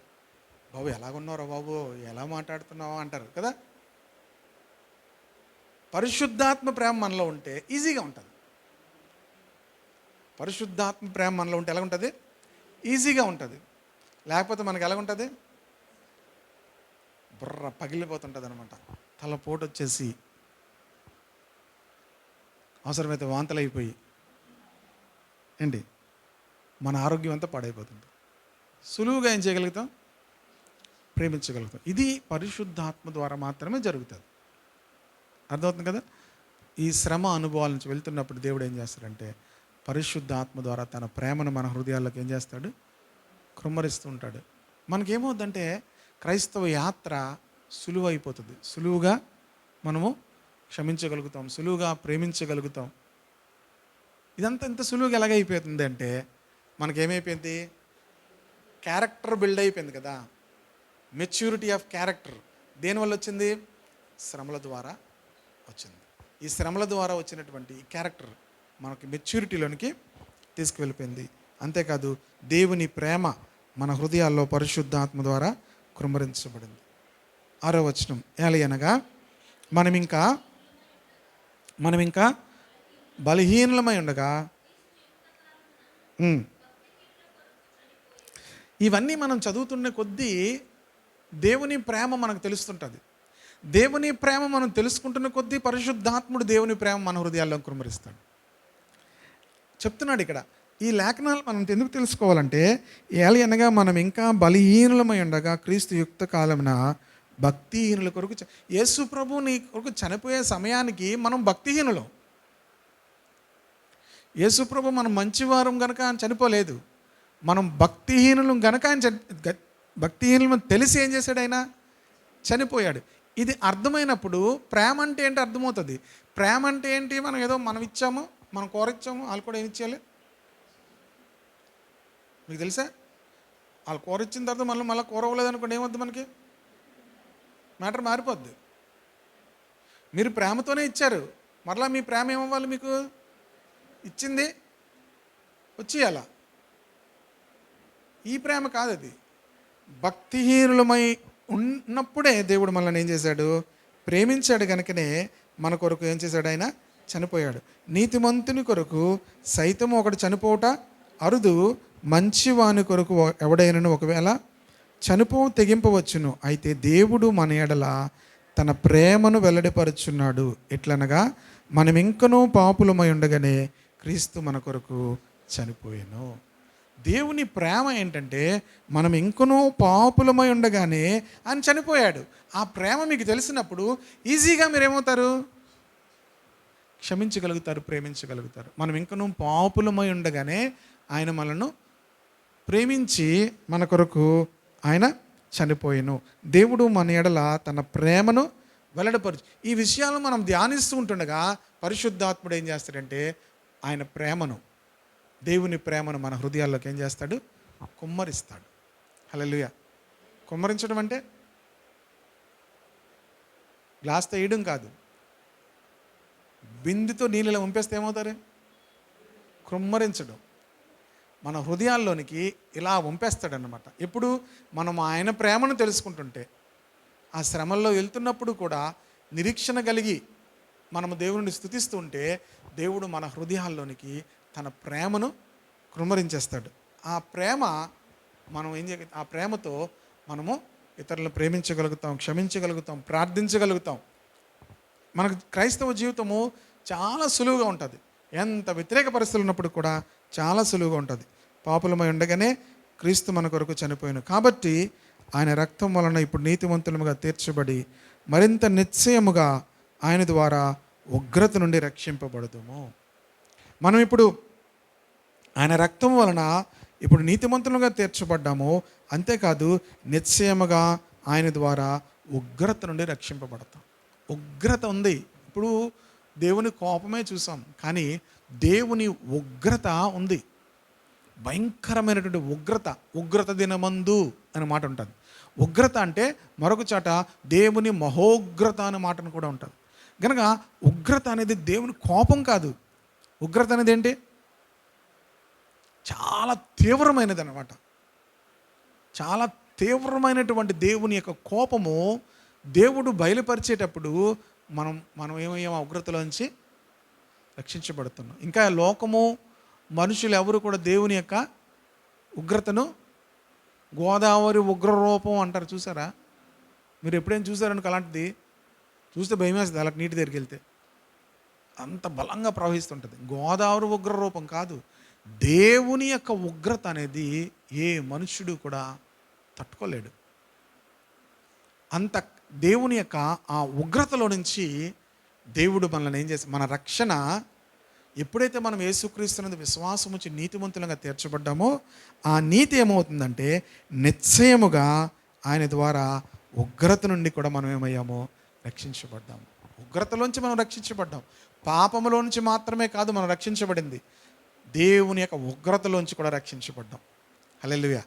బాబు ఎలాగున్నారో బాబు, ఎలా మాట్లాడుతున్నావో అంటారు కదా. పరిశుద్ధాత్మ ప్రేమ మనలో ఉంటే ఈజీగా ఉంటుంది. పరిశుద్ధాత్మ ప్రేమ మనలో ఉంటే ఎలా ఉంటుంది? ఈజీగా ఉంటుంది. లేకపోతే మనకి ఎలాగుంటుంది? బుర్ర పగిలిపోతుంటుంది అనమాట. తలపోటు వచ్చేసి అవసరమైతే వాంతలు అయిపోయి ఏంటి మన ఆరోగ్యం అంతా పాడైపోతుంది. సులువుగా ఏం చేయగలుగుతాం? ప్రేమించగలుగుతాం. ఇది పరిశుద్ధాత్మ ద్వారా మాత్రమే జరుగుతుంది. అర్థమవుతుంది కదా. ఈ శ్రమ అనుభవాల నుంచి వెళ్తున్నప్పుడు దేవుడు ఏం చేస్తాడంటే పరిశుద్ధాత్మ ద్వారా తన ప్రేమను మన హృదయాల్లోకి ఏం చేస్తాడు? కృమ్మరిస్తూ ఉంటాడు. మనకేమవుద్దంటే క్రైస్తవ యాత్ర సులువైపోతుంది. సులువుగా మనము క్షమించగలుగుతాం, సులువుగా ప్రేమించగలుగుతాం. ఇదంతా ఇంత సులువుగా ఎలాగైపోతుంది అంటే మనకేమైపోయింది? క్యారెక్టర్ బిల్డ్ అయిపోయింది కదా. మెచ్యూరిటీ ఆఫ్ క్యారెక్టర్ దేనివల్ల వచ్చింది? శ్రమల ద్వారా వచ్చింది. ఈ శ్రమల ద్వారా వచ్చినటువంటి ఈ క్యారెక్టర్ మనకి మెచ్యూరిటీలోనికి తీసుకువెళ్ళిపోయింది. అంతేకాదు దేవుని ప్రేమ మన హృదయాల్లో పరిశుద్ధాత్మ ద్వారా కృమ్మరించబడింది. 6వ వచనం ఏలయనగా మనం ఇంకా బలహీనమై ఉండగా ఇవన్నీ మనం చదువుతున్న కొద్దీ దేవుని ప్రేమ మనకు తెలుస్తుంటుంది. దేవుని ప్రేమ మనం తెలుసుకుంటున్న కొద్దీ పరిశుద్ధాత్ముడు దేవుని ప్రేమ మన హృదయాల్లో కృమ్మరిస్తాడు. చెప్తున్నాడు ఇక్కడ. ఈ లేఖనాలు మనం ఎందుకు తెలుసుకోవాలంటే ఏలయనగా మనం ఇంకా బలహీనులమై ఉండగా క్రీస్తు యుక్త కాలమున భక్తిహీనుల కొరకు యేసు ప్రభు నీ కొరకు చనిపోయే సమయానికి మనం భక్తిహీనులం. యేసు ప్రభు మనం మంచివారం గనక ఆయన చనిపోలేదు. మనం భక్తిహీనులం గనక ఆయన భక్తిహీనులను తెలిసి ఏం చేశాడు? ఆయన చనిపోయాడు. ఇది అర్థమైనప్పుడు ప్రేమ అంటే ఏంటి అర్థమవుతుంది. ప్రేమ అంటే ఏంటి? మనం ఇచ్చాము, మనం కూర ఇచ్చాము, వాళ్ళు కూడా ఏమి ఇచ్చేయాలి? మీకు తెలుసా? వాళ్ళు కూర ఇచ్చిన తర్వాత మళ్ళీ కూర ఇవ్వలేదు అనుకోండి, ఏమవుద్ది? మనకి మ్యాటర్ మారిపోద్ది. మీరు ప్రేమతోనే ఇచ్చారు, మరలా మీ ప్రేమ ఏమవ్వాలి? మీకు ఇచ్చింది వచ్చేయాల. ఈ ప్రేమ కాదు అది. భక్తిహీనులమై ఉన్నప్పుడే దేవుడు మనల్ని ఏం చేశాడు? ప్రేమించాడు కనుకనే మన కొరకు ఏం చేశాడు? ఆయన చనిపోయాడు. నీతిమంతుని కొరకు సైతం ఒకటి చనిపోవట అరుదు, మంచివాని కొరకు ఎవడైనను ఒకవేళ తెగింపవచ్చును. అయితే దేవుడు మన ఎడల తన ప్రేమను వెల్లడిపరుచున్నాడు. ఎట్లనగా మనం ఇంకనూ పాపులమై ఉండగానే క్రీస్తు మన కొరకు చనిపోయాను. దేవుని ప్రేమ ఏంటంటే మనం ఇంకనూ పాపులమై ఉండగానే ఆయన చనిపోయాడు. ఆ ప్రేమ మీకు తెలిసినప్పుడు ఈజీగా మీరేమవుతారు? క్షమించగలుగుతారు, ప్రేమించగలుగుతారు. మనం ఇంకనూ పాపులమై ఉండగానే ఆయన మనను ప్రేమించి మన కొరకు ఆయన చనిపోయాను. దేవుడు మన ఎడల తన ప్రేమను వెల్లడిపరచు. ఈ విషయాలు మనం ధ్యానిస్తూ ఉంటుండగా పరిశుద్ధాత్ముడు ఏం చేస్తాడంటే ఆయన ప్రేమను, దేవుని ప్రేమను మన హృదయాల్లోకి ఏం చేస్తాడు? కుమ్మరిస్తాడు. హల్లెలూయా. కుమ్మరించడం అంటే గ్లాస్తో వేయడం కాదు. బిందుతో నీళ్ళలో ఉంపేస్తే ఏమవుతారు? కుమ్మరించడం. మన హృదయాల్లోనికి ఇలా వంపేస్తాడన్నమాట. ఎప్పుడు మనం ఆయన ప్రేమను తెలుసుకుంటుంటే, ఆ శ్రమల్లో వెళ్తున్నప్పుడు కూడా నిరీక్షణ కలిగి మనము దేవుడిని స్తుతిస్తూ ఉంటే దేవుడు మన హృదయాల్లోనికి తన ప్రేమను కృమ్మరించేస్తాడు. ఆ ప్రేమ మనం ఆ ప్రేమతో మనము ఇతరులను ప్రేమించగలుగుతాం, క్షమించగలుగుతాం, ప్రార్థించగలుగుతాం. మనకు క్రైస్తవ జీవితము చాలా సులువుగా ఉంటుంది. ఎంత వ్యతిరేక పరిస్థితులు ఉన్నప్పుడు కూడా చాలా సులువుగా ఉంటుంది. పాపులమై ఉండగానే క్రీస్తు మన కొరకు చనిపోయాను కాబట్టి ఆయన రక్తం వలన ఇప్పుడు నీతివంతులముగా తీర్చబడి మరింత నిశ్చయముగా ఆయన ద్వారా ఉగ్రత నుండి రక్షింపబడదుము. మనం ఇప్పుడు ఆయన రక్తం వలన ఇప్పుడు నీతిమంతులుగా తీర్చబడ్డాము. అంతేకాదు నిశ్చయముగా ఆయన ద్వారా ఉగ్రత నుండి రక్షింపబడతాం. ఉగ్రత ఉంది. ఇప్పుడు దేవుని కోపమే చూసాం, కానీ దేవుని ఉగ్రత ఉంది. భయంకరమైనటువంటి ఉగ్రత దినమందు అనే మాట ఉంటుంది. ఉగ్రత అంటే మరొక చాట దేవుని మహోగ్రత అనే మాటను కూడా ఉంటుంది. కనుక ఉగ్రత అనేది దేవుని కోపం కాదు. ఉగ్రత అనేది ఏంటి? చాలా తీవ్రమైనది అన్నమాట. చాలా తీవ్రమైనటువంటి దేవుని యొక్క కోపము దేవుడు బయలుపరిచేటప్పుడు మనం ఏమయ్యాం? ఆ ఉగ్రతలోంచి రక్షించబడుతున్నాం. ఇంకా లోకము, మనుషులు ఎవరు కూడా దేవుని యొక్క ఉగ్రతను గోదావరి ఉగ్రరూపం అంటారు. చూసారా? మీరు ఎప్పుడైనా చూసారనుకో అలాంటిది? చూస్తే భయం వేస్తుంది అలాంటి నీటి దగ్గరికి వెళ్తే. అంత బలంగా ప్రవహిస్తుంటుంది. గోదావరి ఉగ్రరూపం కాదు. దేవుని యొక్క ఉగ్రత అనేది ఏ మనుష్యుడు కూడా తట్టుకోలేడు. అంత దేవుని యొక్క ఆ ఉగ్రతలో నుంచి దేవుడు మనల్ని ఏం చేసి, మన రక్షణ ఎప్పుడైతే మనం యేసుక్రీస్తునందు విశ్వాసం వచ్చి నీతిమంతులుగా తీర్చబడ్డామో ఆ నీతి ఏమవుతుందంటే నిశ్చయముగా ఆయన ద్వారా ఉగ్రత నుండి కూడా మనం ఏమయ్యామో? రక్షించబడ్డాము. ఉగ్రతలోంచి మనం రక్షించబడ్డాం. పాపములో నుంచి మాత్రమే కాదు మనం రక్షించబడింది, దేవుని యొక్క ఉగ్రతలోంచి కూడా రక్షించబడ్డాం. హల్లెలూయా.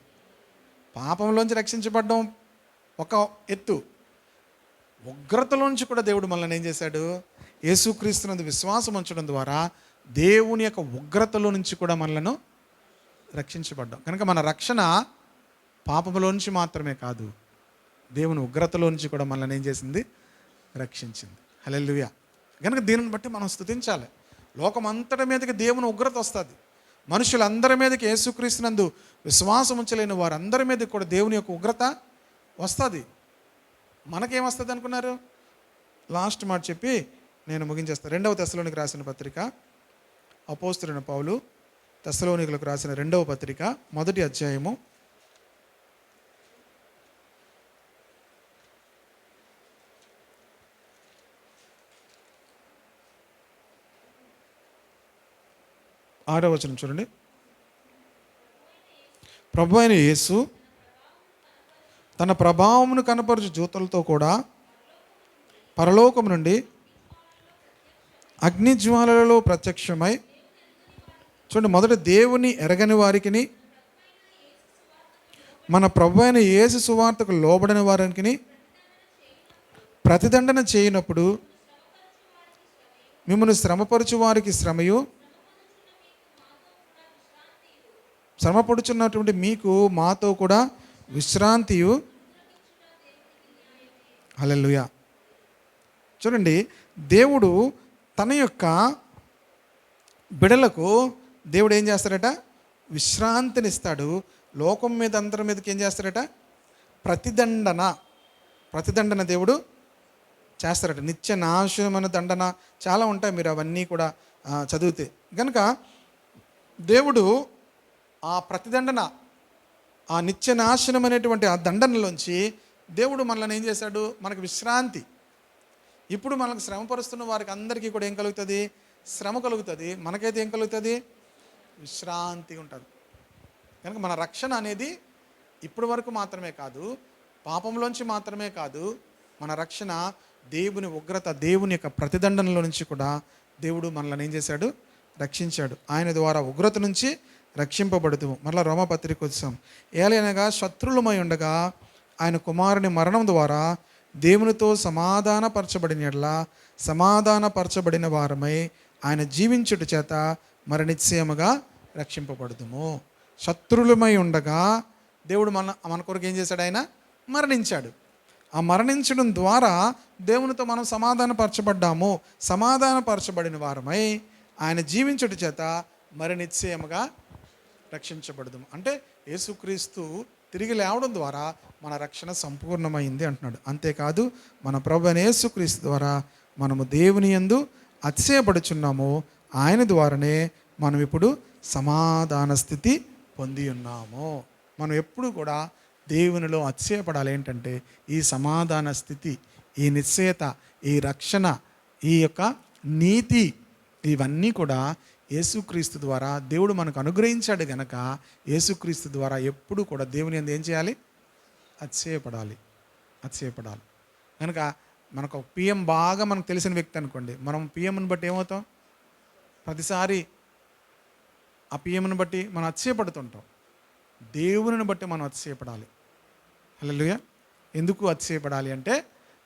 పాపంలోంచి రక్షించబడ్డాం ఒక ఎత్తు, ఉగ్రతలోంచి కూడా దేవుడు మనల్ని ఏం చేశాడు? యేసుక్రీస్తునందు విశ్వాసం ఉంచడం ద్వారా దేవుని యొక్క ఉగ్రతలో నుంచి కూడా మనలను రక్షించబడ్డాం. కనుక మన రక్షణ పాపములో నుంచి మాత్రమే కాదు, దేవుని ఉగ్రతలో నుంచి కూడా మనల్ని ఏం చేసింది? రక్షించింది. హల్లెలూయా. కనుక దీనిని బట్టి మనం స్తుతించాలి. లోకం అంతటి మీదకి దేవుని ఉగ్రత వస్తుంది. మనుషులందరి మీదకి, యేసుక్రీస్తునందు విశ్వాసం ఉంచలేని వారందరి మీదకి కూడా దేవుని యొక్క ఉగ్రత వస్తుంది. మనకేమొస్తుంది అనుకున్నారు? లాస్ట్ మాట చెప్పి నేను ముగించేస్తాను. 2వ తెస్సలోనికి రాసిన పత్రిక, అపోస్తలుడైన పౌలు తెస్సలోనికులకు రాసిన 2వ పత్రిక 1వ అధ్యాయము 6వ వచనం చూడండి. ప్రభు అయిన యేసు తన ప్రభావమును కనపరచు దూతలతో కూడా పరలోకం నుండి అగ్నిజ్వాలలలో ప్రత్యక్షమై, చూడండి, మొదట దేవుని ఎరగని వారికి, మన ప్రభు అయిన యేసు సువార్తకు లోబడిన వారికి ప్రతిదండన చేయనప్పుడు మిమ్మల్ని శ్రమపరచు వారికి శ్రమయు, శ్రమపడుచున్నటువంటి మీకు మాతో కూడా విశ్రాంతియు హల్లెలూయా. చూడండి, దేవుడు తన యొక్క బిడలకు దేవుడు ఏం చేస్తాడట? విశ్రాంతినిస్తాడు. లోకం మీద అందరి మీదకి ఏం చేస్తాడట? ప్రతిదండన దేవుడు చేస్తారట. నిత్య నాశనమైన దండన చాలా ఉంటాయి, మీరు అవన్నీ కూడా చదివితే కనుక దేవుడు ఆ ప్రతిదండన, ఆ నిత్య నాశనం అనేటువంటి ఆ దండనలోంచి దేవుడు మనల్ని ఏం చేశాడు? మనకు విశ్రాంతి. ఇప్పుడు మనకు శ్రమపరుస్తున్న వారికి అందరికీ కూడా ఏం కలుగుతుంది? శ్రమ కలుగుతుంది. మనకైతే ఏం కలుగుతుంది? విశ్రాంతి ఉంటుంది. కనుక మన రక్షణ అనేది ఇప్పటి వరకు మాత్రమే కాదు, పాపంలోంచి మాత్రమే కాదు, మన రక్షణ దేవుని ఉగ్రత, దేవుని యొక్క ప్రతిదండనలో నుంచి కూడా దేవుడు మనల్ని ఏం చేశాడు? రక్షించాడు. ఆయన ద్వారా ఉగ్రత నుంచి రక్షింపబడుతూ మరలా రోమపత్రిక వచ్చాం. ఏలైనగా శత్రులమై ఉండగా ఆయన కుమారుని మరణం ద్వారా దేవునితో సమాధానపరచబడిన వారమై ఆయన జీవించుట చేత మరి నిశ్చయముగా రక్షింపబడుదుము. శత్రులమై ఉండగా దేవుడు మన కొరకు ఏం చేశాడు? ఆయన మరణించాడు. ఆ మరణించడం ద్వారా దేవునితో మనం సమాధానపరచబడిన వారమై ఆయన జీవించుట చేత మరి నిశ్చయముగా రక్షించబడదుము. అంటే యేసుక్రీస్తు తిరిగి లేవడం ద్వారా మన రక్షణ సంపూర్ణమైంది అంటున్నాడు. అంతేకాదు మన ప్రభువైన యేసుక్రీస్తు ద్వారా మనము దేవుని యందు అతిశయపడుచున్నాము. ఆయన ద్వారానే మనం ఇప్పుడు సమాధాన స్థితి పొంది ఉన్నాము. మనం ఎప్పుడు కూడా దేవునిలో అతిశయపడాలి. ఏంటంటే ఈ సమాధాన స్థితి, ఈ నిశ్చయత, ఈ రక్షణ, ఈ యొక్క నీతి, ఇవన్నీ కూడా యేసుక్రీస్తు ద్వారా దేవుడు మనకు అనుగ్రహించాడు గనక యేసుక్రీస్తు ద్వారా ఎప్పుడు కూడా దేవుని యందు ఏం చేయాలి? అతిశయపడాలి. కనుక మనకు ఒక పిఎం బాగా మనకు తెలిసిన వ్యక్తి అనుకోండి, మనం పిఎంని బట్టి ఏమవుతాం? ప్రతిసారి ఆ పిఎంని బట్టి మనం అతిశయపడుతుంటాం. దేవుని బట్టి మనం అతిశయపడాలి. హల్లెలూయా. ఎందుకు అతిశయపడాలి అంటే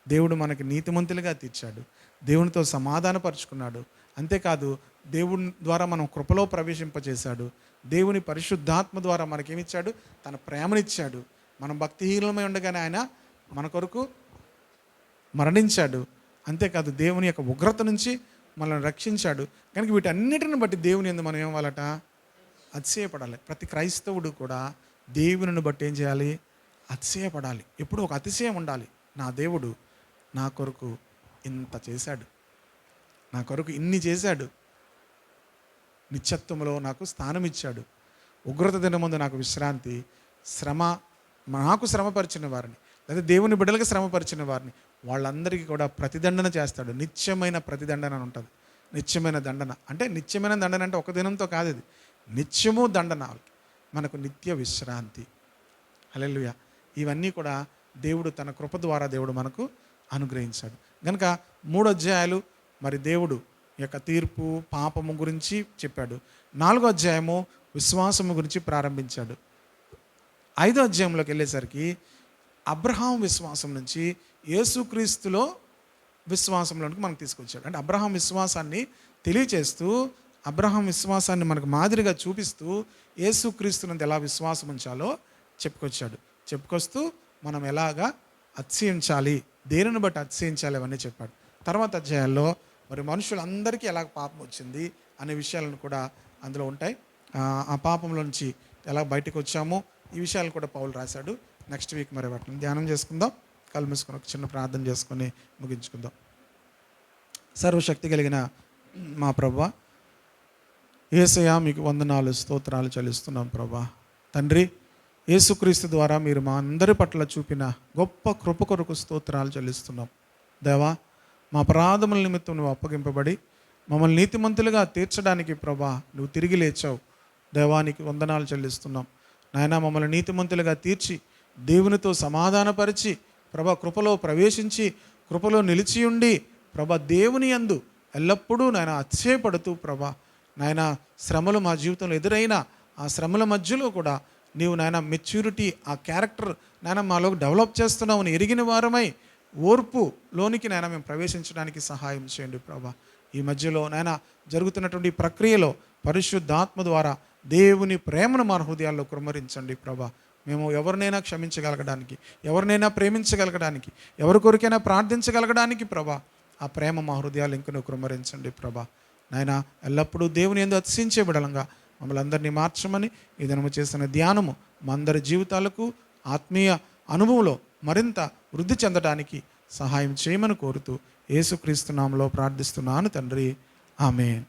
దేవుడు మనకి నీతిమంతులుగా తీర్చాడు, దేవునితో సమాధానపరుచుకున్నాడు. అంతేకాదు దేవుని ద్వారా మనం కృపలో ప్రవేశింపచేశాడు. దేవుని పరిశుద్ధాత్మ ద్వారా మనకేమిచ్చాడు? తన ప్రేమనిచ్చాడు. మనం భక్తిహీనమై ఉండగానే ఆయన మన కొరకు మరణించాడు. అంతేకాదు దేవుని యొక్క ఉగ్రత నుంచి మనల్ని రక్షించాడు. కనుక వీటన్నిటిని బట్టి దేవుని యందు మనం ఏమవ్వాలట? అతిశయపడాలి. ప్రతి క్రైస్తవుడు కూడా దేవుని బట్టి ఏం చేయాలి? అతిశయపడాలి. ఎప్పుడు ఒక అతిశయం ఉండాలి. నా దేవుడు నా కొరకు ఇంత చేశాడు, నా కొరకు ఇన్ని చేశాడు, నిత్యత్వంలో నాకు స్థానం ఇచ్చాడు, ఉగ్రత దినముందు నాకు విశ్రాంతి, నాకు శ్రమపరిచిన వారిని లేదా దేవుని బిడ్డలకు శ్రమపరిచిన వారిని వాళ్ళందరికీ కూడా ప్రతిదండన చేస్తాడు. నిత్యమైన ప్రతిదండన అని ఉంటుంది. నిత్యమైన దండన అంటే నిత్యమైన దండన అంటే ఒక దినంతో కాదు, ఇది నిత్యము దండన, మనకు నిత్య విశ్రాంతి. హల్లెలూయా. ఇవన్నీ కూడా దేవుడు తన కృప ద్వారా దేవుడు మనకు అనుగ్రహించాడు. కనుక 3 అధ్యాయాలు మరి దేవుడు యొక్క తీర్పు, పాపము గురించి చెప్పాడు. 4వ అధ్యాయము విశ్వాసము గురించి ప్రారంభించాడు. 5వ అధ్యాయంలోకి వెళ్ళేసరికి అబ్రహాం విశ్వాసం నుంచి యేసుక్రీస్తులో విశ్వాసంలోనికి మనకు తీసుకొచ్చాడు. అంటే అబ్రహాం విశ్వాసాన్ని తెలియచేస్తూ, అబ్రహాం విశ్వాసాన్ని మనకు మాదిరిగా చూపిస్తూ యేసుక్రీస్తునందు ఎలా విశ్వాసం ఉంచాలో చెప్పుకొస్తూ మనం ఎలాగా అతిశయించాలి, దేనిని బట్టి అతిశయించాలి అవన్నీ చెప్పాడు. తర్వాత అధ్యాయాల్లో మరి మనుషులందరికీ ఎలా పాపం వచ్చింది అనే విషయాలను కూడా అందులో ఉంటాయి. ఆ పాపంలో నుంచి ఎలా బయటకు వచ్చామో ఈ విషయాలు కూడా పౌలు రాశాడు. నెక్స్ట్ వీక్ మరి వాటిని ధ్యానం చేసుకుందాం. కళ్ళు మూసుకొని ఒక చిన్న ప్రార్థన చేసుకొని ముగించుకుందాం. సర్వశక్తి కలిగిన మా ప్రభువా, యేసయ్యా మీకు వందనాలు, స్తోత్రాలు చెల్లిస్తున్నాం ప్రభువా. తండ్రి, యేసుక్రీస్తు ద్వారా మీరు మా అందరి పట్ల చూపిన గొప్ప కృప కొరకు స్తోత్రాలు చెల్లిస్తున్నాం. దేవా, మా అపరాధముల నిమిత్తం నువ్వు అప్పగింపబడి మమ్మల్ని నీతిమంతులుగా తీర్చడానికి ప్రభా నువ్వు తిరిగి లేచావు. దేవానికి వందనాలు చెల్లిస్తున్నాం. నాయనా, మమ్మల్ని నీతిమంతులుగా తీర్చి దేవునితో సమాధానపరిచి ప్రభా కృపలో ప్రవేశించి కృపలో నిలిచి ఉండి ప్రభా దేవుని యందు ఎల్లప్పుడూ నాయన అతిశయపడుతూ ప్రభా నాయన శ్రమలు మా జీవితంలో ఎదురైన ఆ శ్రమల మధ్యలో కూడా నీవు నాయన మెచ్యూరిటీ, ఆ క్యారెక్టర్ నాయన మాలో డెవలప్ చేస్తున్నావు అని ఎరిగిన వారమై ఓర్పులోనికి నాయన మేము ప్రవేశించడానికి సహాయం చేయండి ప్రభా. ఈ మధ్యలో నాయన జరుగుతున్నటువంటి ప్రక్రియలో పరిశుద్ధాత్మ ద్వారా దేవుని ప్రేమను మా హృదయాల్లో కుమ్మరించండి ప్రభా. మేము ఎవరినైనా క్షమించగలగడానికి, ఎవరినైనా ప్రేమించగలగడానికి, ఎవరి కొరికైనా ప్రార్థించగలగడానికి ప్రభా ఆ ప్రేమ మా హృదయాలు ఇంకనూ కుమ్మరించండి ప్రభా. నాయన ఎల్లప్పుడూ దేవుని యందు అతిశయించే బిడలంగా మమ్మల్ని అందరినీ మార్చమని ఈ దినము చేసిన ధ్యానము మా అందరి జీవితాలకు ఆత్మీయ అనుభవంలో మరింత వృద్ధి చెందడానికి సహాయం చేయమని కోరుతూ యేసుక్రీస్తు నామములో ప్రార్థిస్తున్నాను తండ్రి. ఆమేన్.